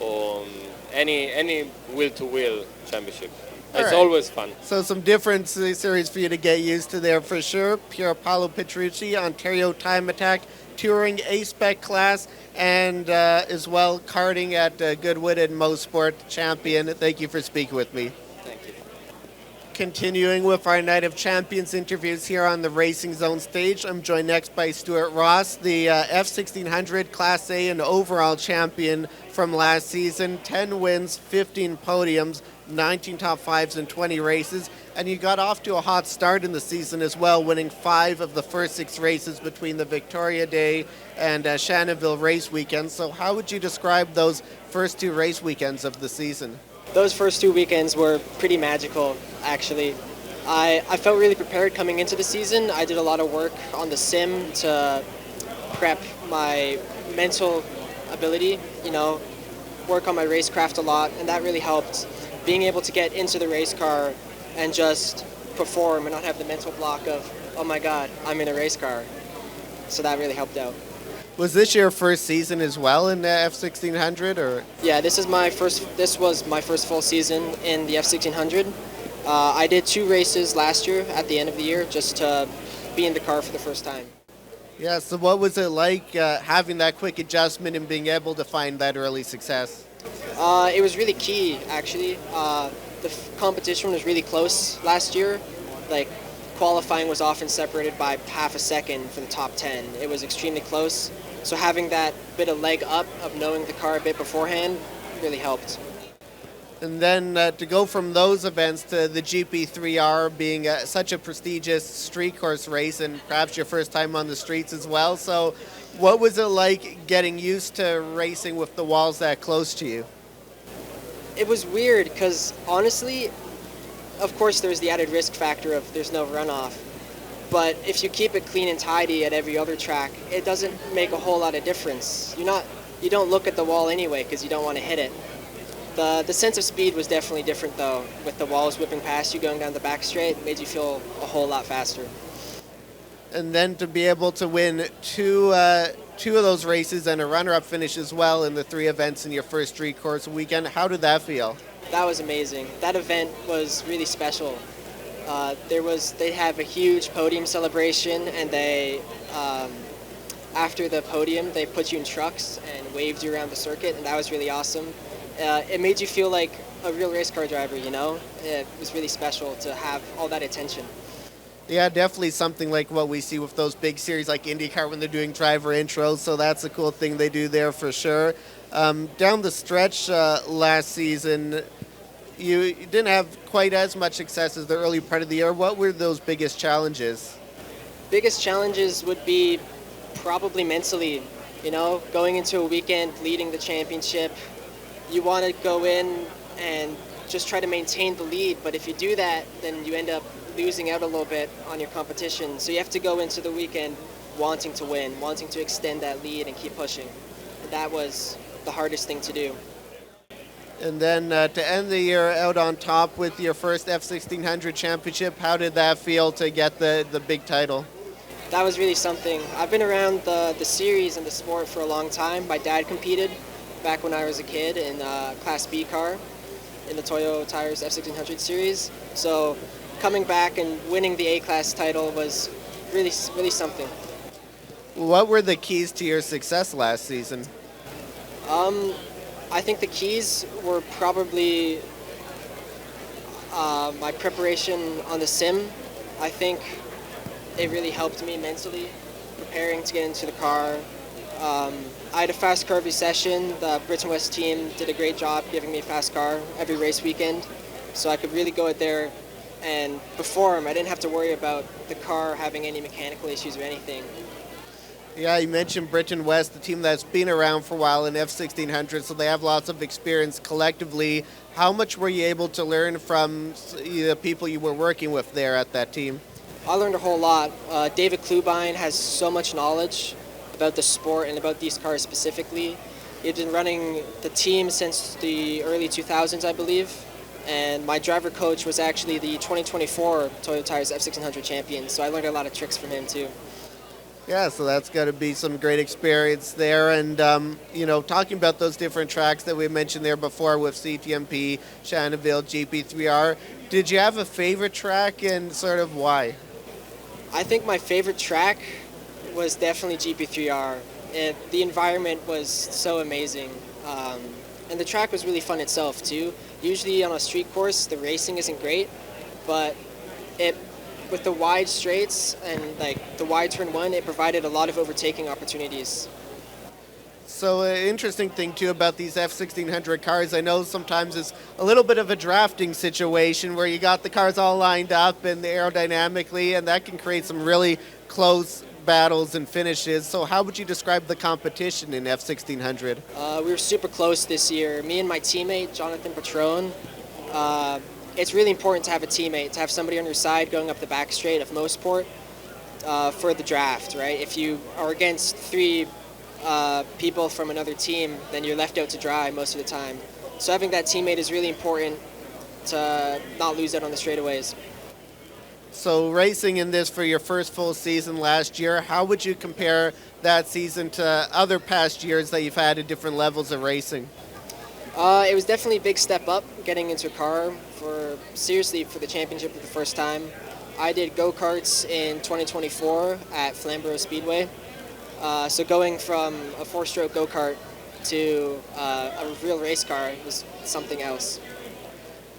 or any wheel-to-wheel championship. It's right. always fun. So some different series for you to get used to there for sure. Pierpaolo Petrucci, Ontario Time Attack, Touring A-Spec class, and as well karting at Goodwood and Mosport champion. Thank you for speaking with me. Thank you. Continuing with our Night of Champions interviews here on the Racing Zone stage, I'm joined next by Stewart Ross, the F1600 Class A and overall champion from last season. 10 wins, 15 podiums, 19 top fives in 20 races, and you got off to a hot start in the season as well, winning 5 of the first 6 races between the Victoria Day and Shannonville race weekend. So how would you describe those first 2 race weekends of the season? Those first 2 weekends were pretty magical, actually. I felt really prepared coming into the season. I did a lot of work on the sim to prep my mental ability, work on my racecraft a lot, and that really helped. Being able to get into the race car and just perform and not have the mental block of, oh my God, I'm in a race car. So that really helped out. Was this your first season as well in the F1600, or? Yeah, this was my first full season in the F1600. I did 2 races last year at the end of the year just to be in the car for the first time. Yeah, so what was it like having that quick adjustment and being able to find that early success? It was really key, actually. The competition was really close last year. Like, qualifying was often separated by half a second for the top 10. It was extremely close. So having that bit of leg up of knowing the car a bit beforehand really helped. And then to go from those events to the GP3R being such a prestigious street course race and perhaps your first time on the streets as well. So what was it like getting used to racing with the walls that close to you? It was weird because honestly, of course there's the added risk factor of there's no runoff. But if you keep it clean and tidy at every other track, it doesn't make a whole lot of difference. You don't look at the wall anyway because you don't want to hit it. The sense of speed was definitely different though, with the walls whipping past you going down the back straight. It made you feel a whole lot faster. And then to be able to win two of those races and a runner-up finish as well in the 3 events in your first street course weekend, how did that feel? That was amazing. That event was really special. They have a huge podium celebration, and after the podium, they put you in trucks and waved you around the circuit, and that was really awesome. It made you feel like a real race car driver, It was really special to have all that attention. Yeah, definitely something like what we see with those big series like IndyCar when they're doing driver intros, so that's a cool thing they do there for sure. Down the stretch last season, you didn't have quite as much success as the early part of the year. What were those biggest challenges? Biggest challenges would be probably mentally, going into a weekend leading the championship. You want to go in and just try to maintain the lead, but if you do that, then you end up losing out a little bit on your competition. So you have to go into the weekend wanting to win, wanting to extend that lead and keep pushing. And that was the hardest thing to do. And then to end the year out on top with your first F1600 championship, how did that feel to get the big title? That was really something. I've been around the series and the sport for a long time. My dad competed back when I was a kid in Class B car in the Toyo Tires F1600 series. So coming back and winning the A-Class title was really something. What were the keys to your success last season? I think the keys were probably my preparation on the sim. I think it really helped me mentally, preparing to get into the car, I had a fast car every session. The Britain West team did a great job giving me a fast car every race weekend, so I could really go out there and perform. I didn't have to worry about the car having any mechanical issues or anything. Yeah, you mentioned Britain West, the team that's been around for a while in F1600, so they have lots of experience collectively. How much were you able to learn from the people you were working with there at that team? I learned a whole lot. David Klubine has so much knowledge about the sport and about these cars specifically. He's been running the team since the early 2000s, I believe, and my driver coach was actually the 2024 Toyota Tires F1600 champion, so I learned a lot of tricks from him too. Yeah, so that's got to be some great experience there. And, talking about those different tracks that we mentioned there before with CTMP, Shannonville, GP3R, did you have a favorite track and sort of why? I think my favorite track was definitely GP3R. The environment was so amazing. And the track was really fun itself too. Usually on a street course, the racing isn't great, but with the wide straights and like the wide turn one, it provided a lot of overtaking opportunities. So an interesting thing too about these F1600 cars, I know sometimes it's a little bit of a drafting situation where you got the cars all lined up and aerodynamically, and that can create some really close battles and finishes. So how would you describe the competition in F1600? We were super close this year. Me and my teammate, Jonathan Patron, it's really important to have a teammate, to have somebody on your side going up the back straight of Motorsport for the draft, right? If you are against three people from another team, then you're left out to dry most of the time. So having that teammate is really important to not lose out on the straightaways. So racing in this for your first full season last year, how would you compare that season to other past years that you've had at different levels of racing? It was definitely a big step up getting into a car for the championship for the first time. I did go-karts in 2024 at Flamborough Speedway. So going from a four-stroke go-kart to a real race car was something else.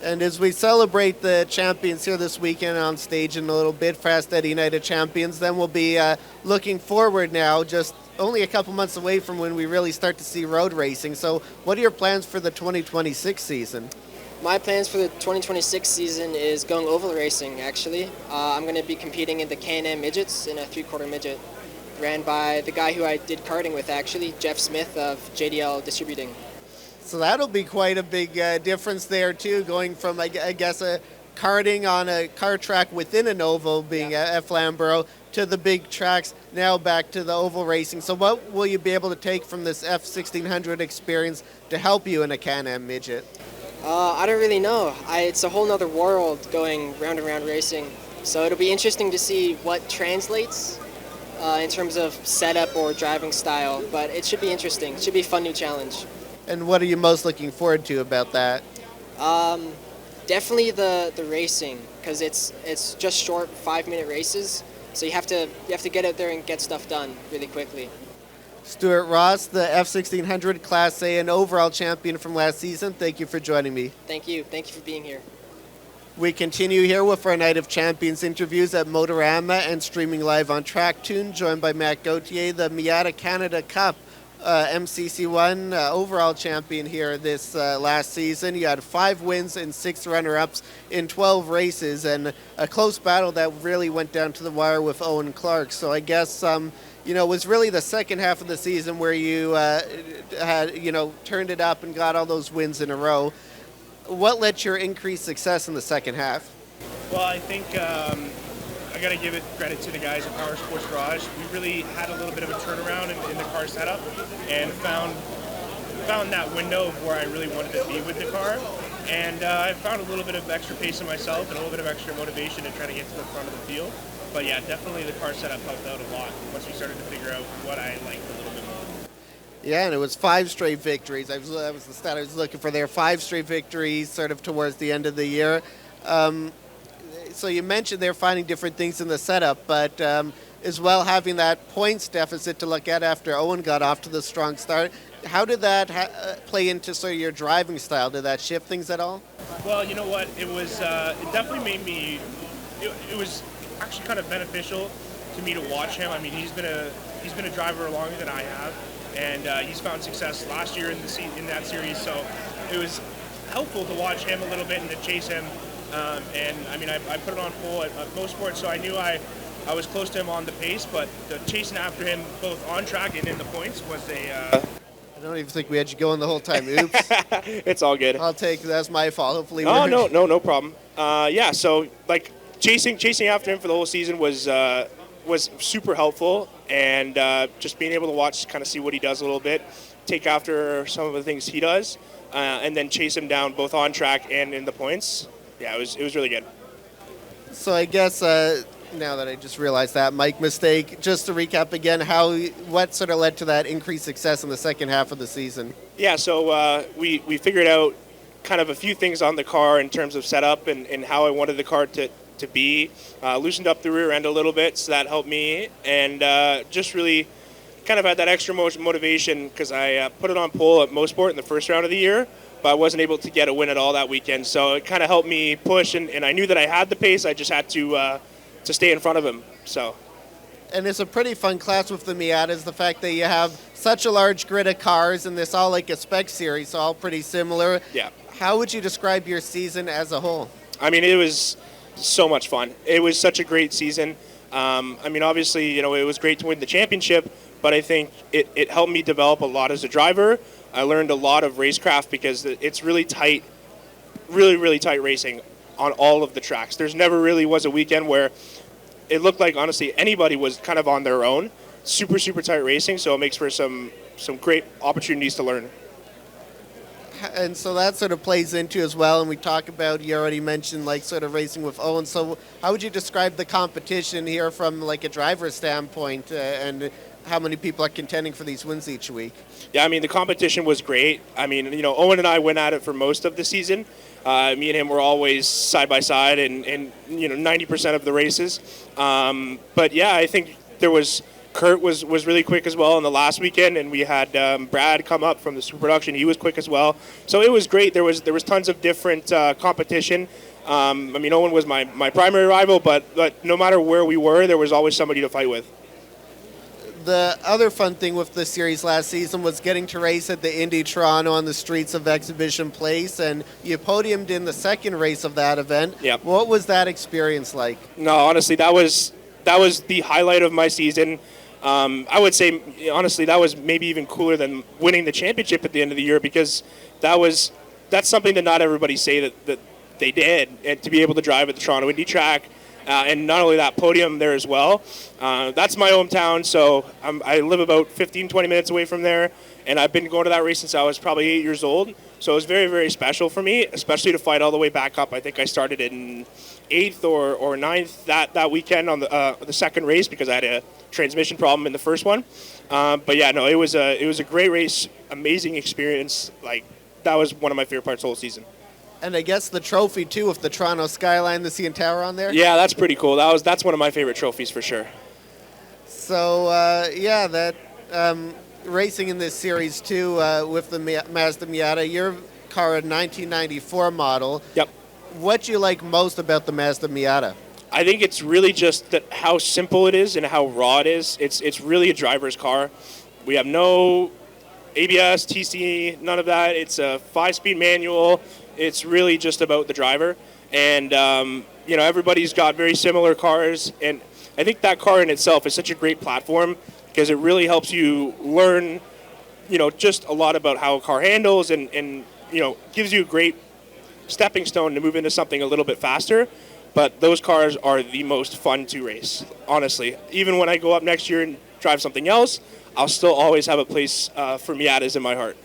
And as we celebrate the champions here this weekend on stage in a little bit, Fast Eddie United Champions, then we'll be looking forward now, just only a couple months away from when we really start to see road racing. So what are your plans for the 2026 season? My plans for the 2026 season is going oval racing, actually. I'm going to be competing in the Can-Am midgets in a three-quarter midget, ran by the guy who I did karting with, actually, Jeff Smith of JDL Distributing. So that'll be quite a big difference there, too, going from, I guess, a karting on a car track within an oval, being at Flamborough, to the big tracks, now back to the oval racing. So what will you be able to take from this F1600 experience to help you in a Can-Am midget? I don't really know. It's a whole nother world going round and round racing. So it'll be interesting to see what translates in terms of setup or driving style. But it should be interesting. It should be a fun new challenge. And what are you most looking forward to about that? Definitely the racing, because it's just short 5-minute races. So you have to get out there and get stuff done really quickly. Stewart Ross, the F1600 Class A and overall champion from last season. Thank you for joining me. Thank you. Thank you for being here. We continue here with our Night of Champions interviews at Motorama and streaming live on TrackTune, joined by Matt Gauthier, the Miata Canada Cup MCC1 overall champion here this last season. You had 5 wins and 6 runner-ups in 12 races, and a close battle that really went down to the wire with Owen Clark. So I guess it was really the second half of the season where you had turned it up and got all those wins in a row. What led to your increased success in the second half? Well, I think I got to give it credit to the guys at Power Sports Garage. We really had a little bit of a turnaround in the car setup and found that window of where I really wanted to be with the car. And I found a little bit of extra pace in myself and a little bit of extra motivation to try to get to the front of the field. But yeah, definitely the car setup helped out a lot once we started to figure out what I liked a little bit more. Yeah, and it was 5 straight victories. That was the stat I was looking for there. 5 straight victories sort of towards the end of the year. So you mentioned they're finding different things in the setup, but as well having that points deficit to look at after Owen got off to the strong start. How did that play into sort of your driving style? Did that shift things at all? Well, you know what? It was. It definitely made me. It was actually kind of beneficial to me to watch him. I mean, he's been a driver longer than I have, and he's found success last year in that series. So it was helpful to watch him a little bit and to chase him. And I mean, I put it on pole at Motorsports, so I knew I was close to him on the pace, but the chasing after him both on track and in the points was I don't even think we had you going the whole time. Oops. It's all good. I'll take that's my fault. Hopefully. Oh no problem. Yeah, so like chasing after him for the whole season was super helpful, and just being able to watch, kind of see what he does a little bit, take after some of the things he does, and then chase him down both on track and in the points. Yeah, it was really good. So I guess now that I just realized that Mike mistake, just to recap again, what sort of led to that increased success in the second half of the season? Yeah, so we figured out kind of a few things on the car in terms of setup and how I wanted the car to be. Loosened up the rear end a little bit, so that helped me, and just really kind of had that extra motivation because I put it on pole at Motorsport in the first round of the year, but I wasn't able to get a win at all that weekend. So it kind of helped me push, and I knew that I had the pace. I just had to stay in front of him. So. And it's a pretty fun class with the Miatas, the fact that you have such a large grid of cars, and this all like a spec series, so all pretty similar. Yeah. How would you describe your season as a whole? I mean, it was so much fun. It was such a great season. I mean, obviously, it was great to win the championship, but I think it helped me develop a lot as a driver. I learned a lot of racecraft because it's really tight, really tight racing on all of the tracks. There's never really was a weekend where it looked like, honestly, anybody was kind of on their own. Super tight racing, so it makes for some great opportunities to learn. And so that sort of plays into as well, and we talk about, you already mentioned like sort of racing with Owen. So how would you describe the competition here from like a driver's standpoint, and how many people are contending for these wins each week? Yeah, I mean, the competition was great. I mean, Owen and I went at it for most of the season. Me and him were always side by side and 90% of the races. But yeah, I think Kurt was really quick as well in the last weekend, and we had Brad come up from the Super Production. He was quick as well. So it was great. There was tons of different competition. I mean, Owen was my primary rival, but no matter where we were, there was always somebody to fight with. The other fun thing with the series last season was getting to race at the Indy Toronto on the streets of Exhibition Place, and you podiumed in the second race of that event. Yep. What was that experience like? No, honestly, that was the highlight of my season. I would say, honestly, that was maybe even cooler than winning the championship at the end of the year, because that's something that not everybody say that they did, and to be able to drive at the Toronto Indy track. And not only that, podium there as well. That's my hometown, so I live about 15, 20 minutes away from there, and I've been going to that race since I was probably 8 years old. So it was very, very special for me, especially to fight all the way back up. I think I started in 8th or 9th that weekend on the second race because I had a transmission problem in the first one. But yeah, no, it was a great race, amazing experience. Like, that was one of my favorite parts of the whole season. And I guess the trophy, too, with the Toronto skyline, the CN Tower on there? Yeah, that's pretty cool. That's one of my favorite trophies for sure. So, that racing in this series, too, with the Mazda Miata, your car, a 1994 model. Yep. What do you like most about the Mazda Miata? I think it's really just how simple it is and how raw it is. It's really a driver's car. We have no ABS, TC, none of that. It's a 5-speed manual. It's really just about the driver, and everybody's got very similar cars, and I think that car in itself is such a great platform because it really helps you learn, just a lot about how a car handles, and gives you a great stepping stone to move into something a little bit faster. But those cars are the most fun to race, honestly. Even when I go up next year and drive something else, I'll still always have a place for Miatas in my heart.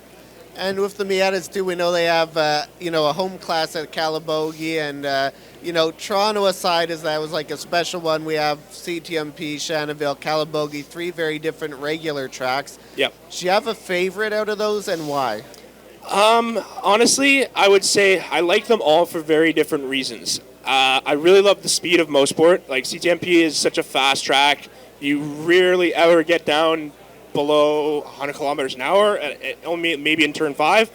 And with the Miatas, too, we know they have, a home class at Calabogie. And, Toronto aside, as that was like a special one, we have CTMP, Shannonville, Calabogie, 3 very different regular tracks. Yep. Do you have a favorite out of those, and why? Honestly, I would say I like them all for very different reasons. I really love the speed of Motorsport. Like, CTMP is such a fast track. You rarely ever get down below 100 kilometers an hour, only maybe in turn 5.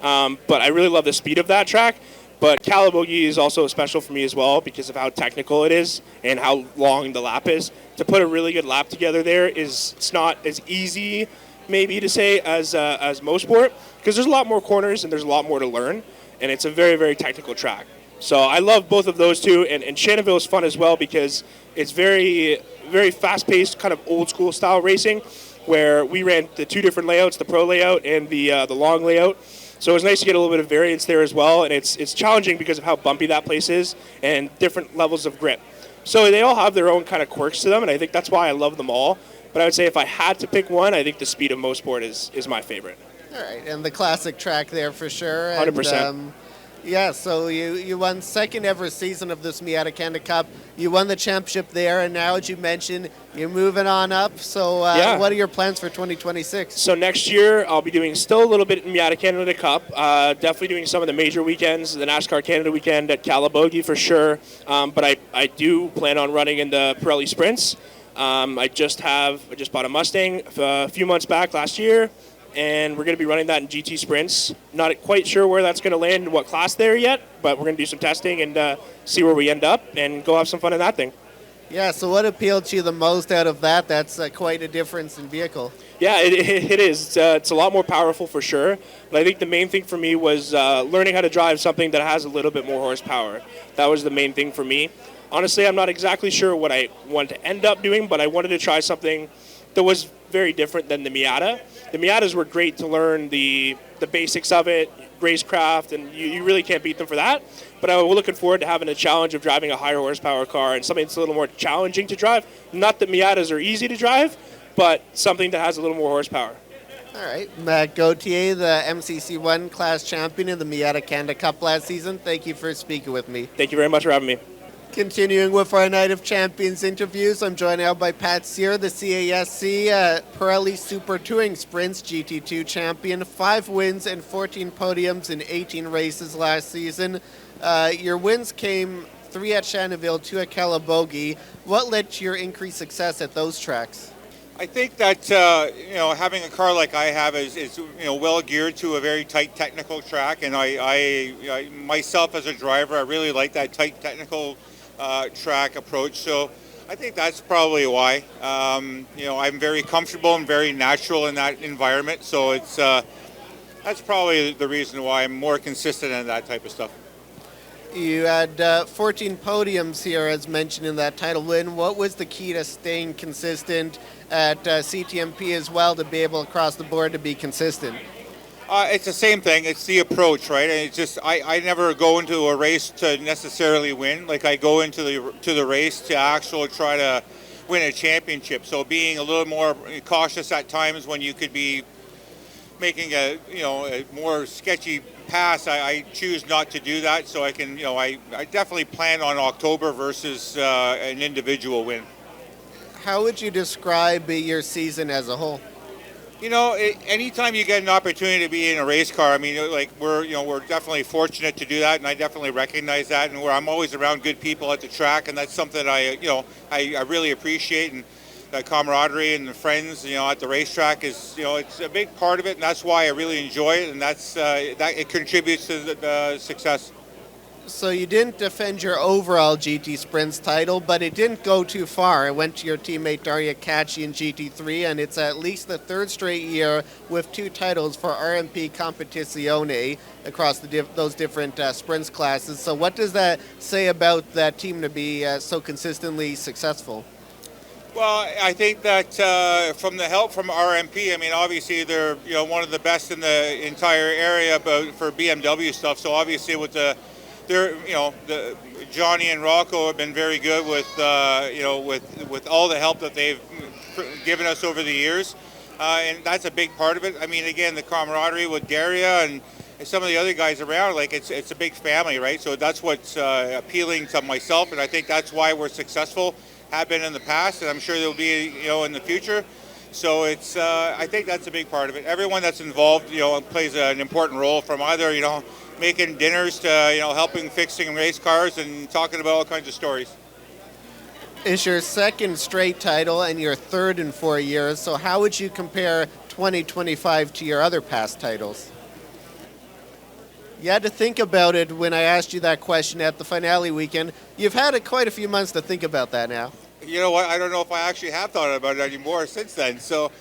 But I really love the speed of that track. But Calabogie is also special for me as well because of how technical it is and how long the lap is. To put a really good lap together there it's not as easy maybe to say as Motorsport, because there's a lot more corners and there's a lot more to learn, and it's a very, very technical track. So I love both of those two, and Shannonville is fun as well because it's very, very fast-paced, kind of old-school style racing, where we ran the two different layouts, the pro layout and the long layout. So it was nice to get a little bit of variance there as well, and it's challenging because of how bumpy that place is and different levels of grip. So they all have their own kind of quirks to them, and I think that's why I love them all. But I would say if I had to pick one, I think the Speed of Motorsport is my favorite. All right, and the classic track there for sure. 100%. Yeah, so you won second ever season of this Miata Canada Cup. You won the championship there, and now, as you mentioned, you're moving on up. So what are your plans for 2026? So next year, I'll be doing still a little bit in Miata Canada Cup. Definitely doing some of the major weekends, the NASCAR Canada weekend at Calabogie for sure. But I do plan on running in the Pirelli Sprints. I just bought a Mustang a few months back last year, and we're going to be running that in GT Sprints. Not quite sure where that's going to land and what class there yet, but we're going to do some testing and see where we end up and go have some fun in that thing. Yeah, so what appealed to you the most out of that? That's quite a difference in vehicle. Yeah, it is. It's a lot more powerful for sure. But I think the main thing for me was learning how to drive something that has a little bit more horsepower. That was the main thing for me. Honestly, I'm not exactly sure what I wanted to end up doing, but I wanted to try something that was very different than the Miata. The Miatas were great to learn the basics of it, racecraft, and you really can't beat them for that. But I'm looking forward to having a challenge of driving a higher horsepower car and something that's a little more challenging to drive. Not that Miatas are easy to drive, but something that has a little more horsepower. All right, Matt Gauthier, the MCC1 class champion in the Miata Canada Cup last season. Thank you for speaking with me. Thank you very much for having me. Continuing with our Night of Champions interviews, I'm joined now by Pat Sear, the CASC Pirelli Super Touring Sprints GT2 champion. 5 wins and 14 podiums in 18 races last season. Your wins came 3 at Shannonville, 2 at Calabogie. What led to your increased success at those tracks? I think that having a car like I have is well geared to a very tight technical track, and I myself as a driver, I really like that tight technical track approach. So I think that's probably why. I'm very comfortable and very natural in that environment. So it's that's probably the reason why I'm more consistent in that type of stuff. You had 14 podiums here, as mentioned in that title win. What was the key to staying consistent at CTMP as well, to be able across the board to be consistent? It's the same thing. It's the approach, right? And it's just I never go into a race to necessarily win. Like I go into the race to actually try to win a championship. So being a little more cautious at times when you could be making a more sketchy pass, I choose not to do that. So I can I definitely plan on October versus an individual win. How would you describe your season as a whole? Anytime you get an opportunity to be in a race car, I mean, we're definitely fortunate to do that, and I definitely recognize that. And I'm always around good people at the track, and that's something I really appreciate. And the camaraderie and the friends, at the racetrack is, it's a big part of it, and that's why I really enjoy it, and that it contributes to the success. So you didn't defend your overall GT Sprints title, but it didn't go too far. It went to your teammate Daria Khachi in GT3, and it's at least the 3rd straight year with 2 titles for RMP Competizione across those different Sprints classes. So what does that say about that team to be so consistently successful? Well, I think that from the help from RMP, I mean, obviously they're one of the best in the entire area for BMW stuff. So obviously with the Johnny and Rocco have been very good with with all the help that they've given us over the years, and that's a big part of it. I mean, again, the camaraderie with Daria and some of the other guys around, like it's a big family, right? So that's what's appealing to myself, and I think that's why we're successful, have been in the past, and I'm sure they'll be in the future. So it's I think that's a big part of it. Everyone that's involved, plays an important role, from either making dinners to helping fixing race cars and talking about all kinds of stories. It's your 2nd straight title and your 3rd in 4 years. So how would you compare 2025 to your other past titles? You had to think about it when I asked you that question at the finale weekend. You've had quite a few months to think about that now. You know what? I don't know if I actually have thought about it anymore since then. So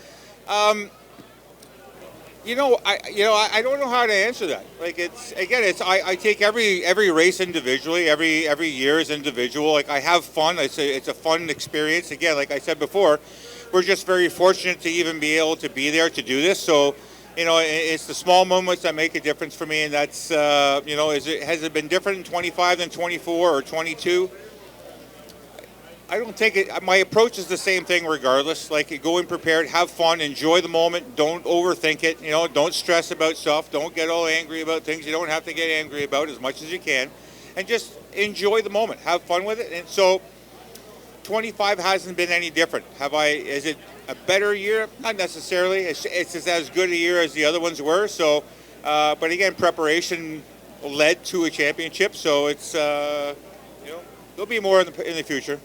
I don't know how to answer that. Like I take every race individually, every year is individual. Like I have fun. It's a fun experience. Again, like I said before, we're just very fortunate to even be able to be there to do this. So, it's the small moments that make a difference for me, and that's has it been different in 25 than 24 or 22? I don't think it. My approach is the same thing regardless. Like go in prepared, have fun, enjoy the moment. Don't overthink it. Don't stress about stuff. Don't get all angry about things you don't have to get angry about as much as you can, and just enjoy the moment. Have fun with it. And so, 25 hasn't been any different. Is it a better year? Not necessarily. It's as good a year as the other ones were. So, but again, preparation led to a championship. So it's there'll be more in the future.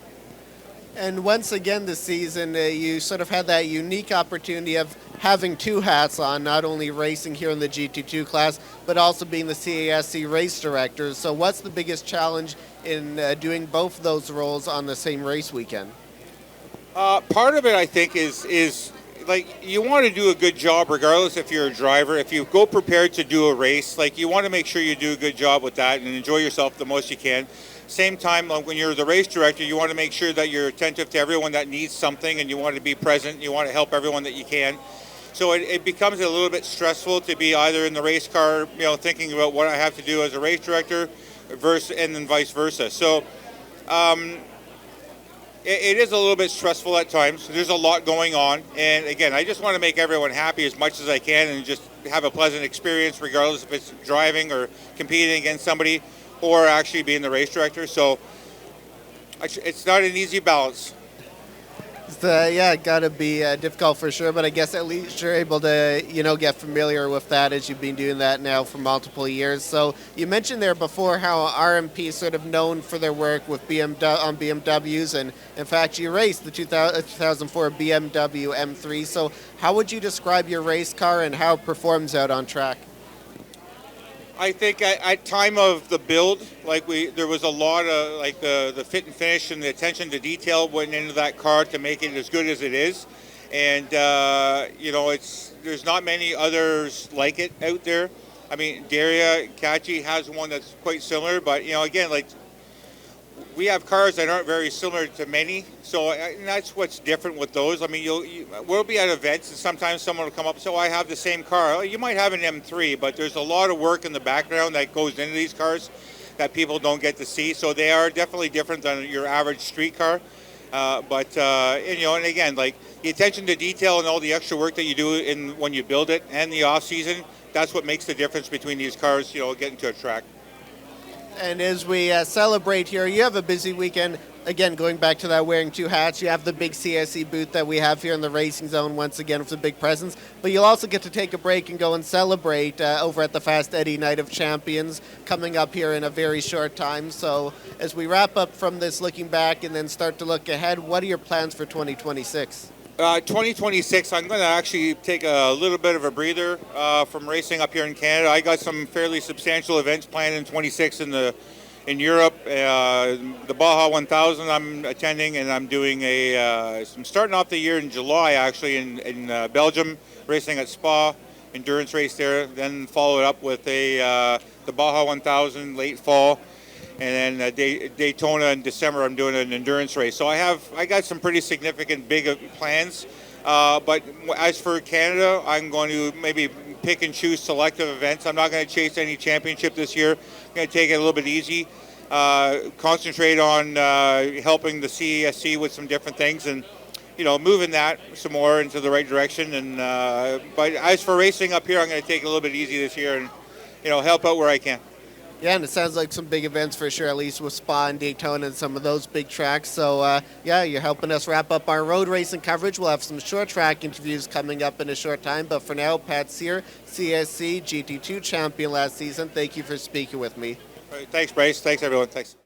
And once again this season, you sort of had that unique opportunity of having two hats on, not only racing here in the GT2 class, but also being the CASC race director. So what's the biggest challenge in doing both of those roles on the same race weekend? Part of it, I think, is like you want to do a good job regardless if you're a driver. If you go prepared to do a race, like you want to make sure you do a good job with that and enjoy yourself the most you can. Same time, when you're the race director, you want to make sure that you're attentive to everyone that needs something and you want to be present. You want to help everyone that you can. So it becomes a little bit stressful to be either in the race car, thinking about what I have to do as a race director, and then vice versa. So it is a little bit stressful at times. There's a lot going on. And again, I just want to make everyone happy as much as I can and just have a pleasant experience regardless if it's driving or competing against somebody or actually being the race director. So it's not an easy balance. Got to be difficult for sure, but I guess at least you're able to, get familiar with that as you've been doing that now for multiple years. So you mentioned there before how RMP is sort of known for their work with on BMWs, and in fact you raced the 2004 BMW M3. So how would you describe your race car and how it performs out on track? I think at time of the build, there was a lot of the fit and finish and the attention to detail went into that car to make it as good as it is, and there's not many others like it out there. I mean, Daria Khachi has one that's quite similar, but again, we have cars that aren't very similar to many, so and that's what's different with those. I mean, we'll be at events, and sometimes someone will come up and say, "Oh, I have the same car." You might have an M3, but there's a lot of work in the background that goes into these cars that people don't get to see. So they are definitely different than your average street car. And again, the attention to detail and all the extra work that you do when you build it and the off season, that's what makes the difference between these cars, getting to a track. And as we celebrate here, you have a busy weekend. Again, going back to that wearing two hats, you have the big CSE booth that we have here in the racing zone once again with a big presence. But you'll also get to take a break and go and celebrate over at the Fast Eddie Night of Champions coming up here in a very short time. So as we wrap up from this looking back and then start to look ahead, what are your plans for 2026? 2026, I'm going to actually take a little bit of a breather from racing up here in Canada. I got some fairly substantial events planned in 26 in Europe. The Baja 1000 I'm attending, and I'm doing I'm starting off the year in July actually in Belgium, racing at Spa, endurance race there. Then follow it up with the Baja 1000 late fall. And then Daytona in December, I'm doing an endurance race. So I got some pretty significant big plans. But as for Canada, I'm going to maybe pick and choose selective events. I'm not going to chase any championship this year. I'm going to take it a little bit easy, concentrate on helping the CESC with some different things, and moving that some more into the right direction. And but as for racing up here, I'm going to take it a little bit easy this year and help out where I can. Yeah, and it sounds like some big events for sure, at least with Spa and Daytona and some of those big tracks. So, you're helping us wrap up our road racing coverage. We'll have some short track interviews coming up in a short time. But for now, Pat Sear, CSC GT2 champion last season, thank you for speaking with me. All right, thanks, Bryce. Thanks, everyone. Thanks.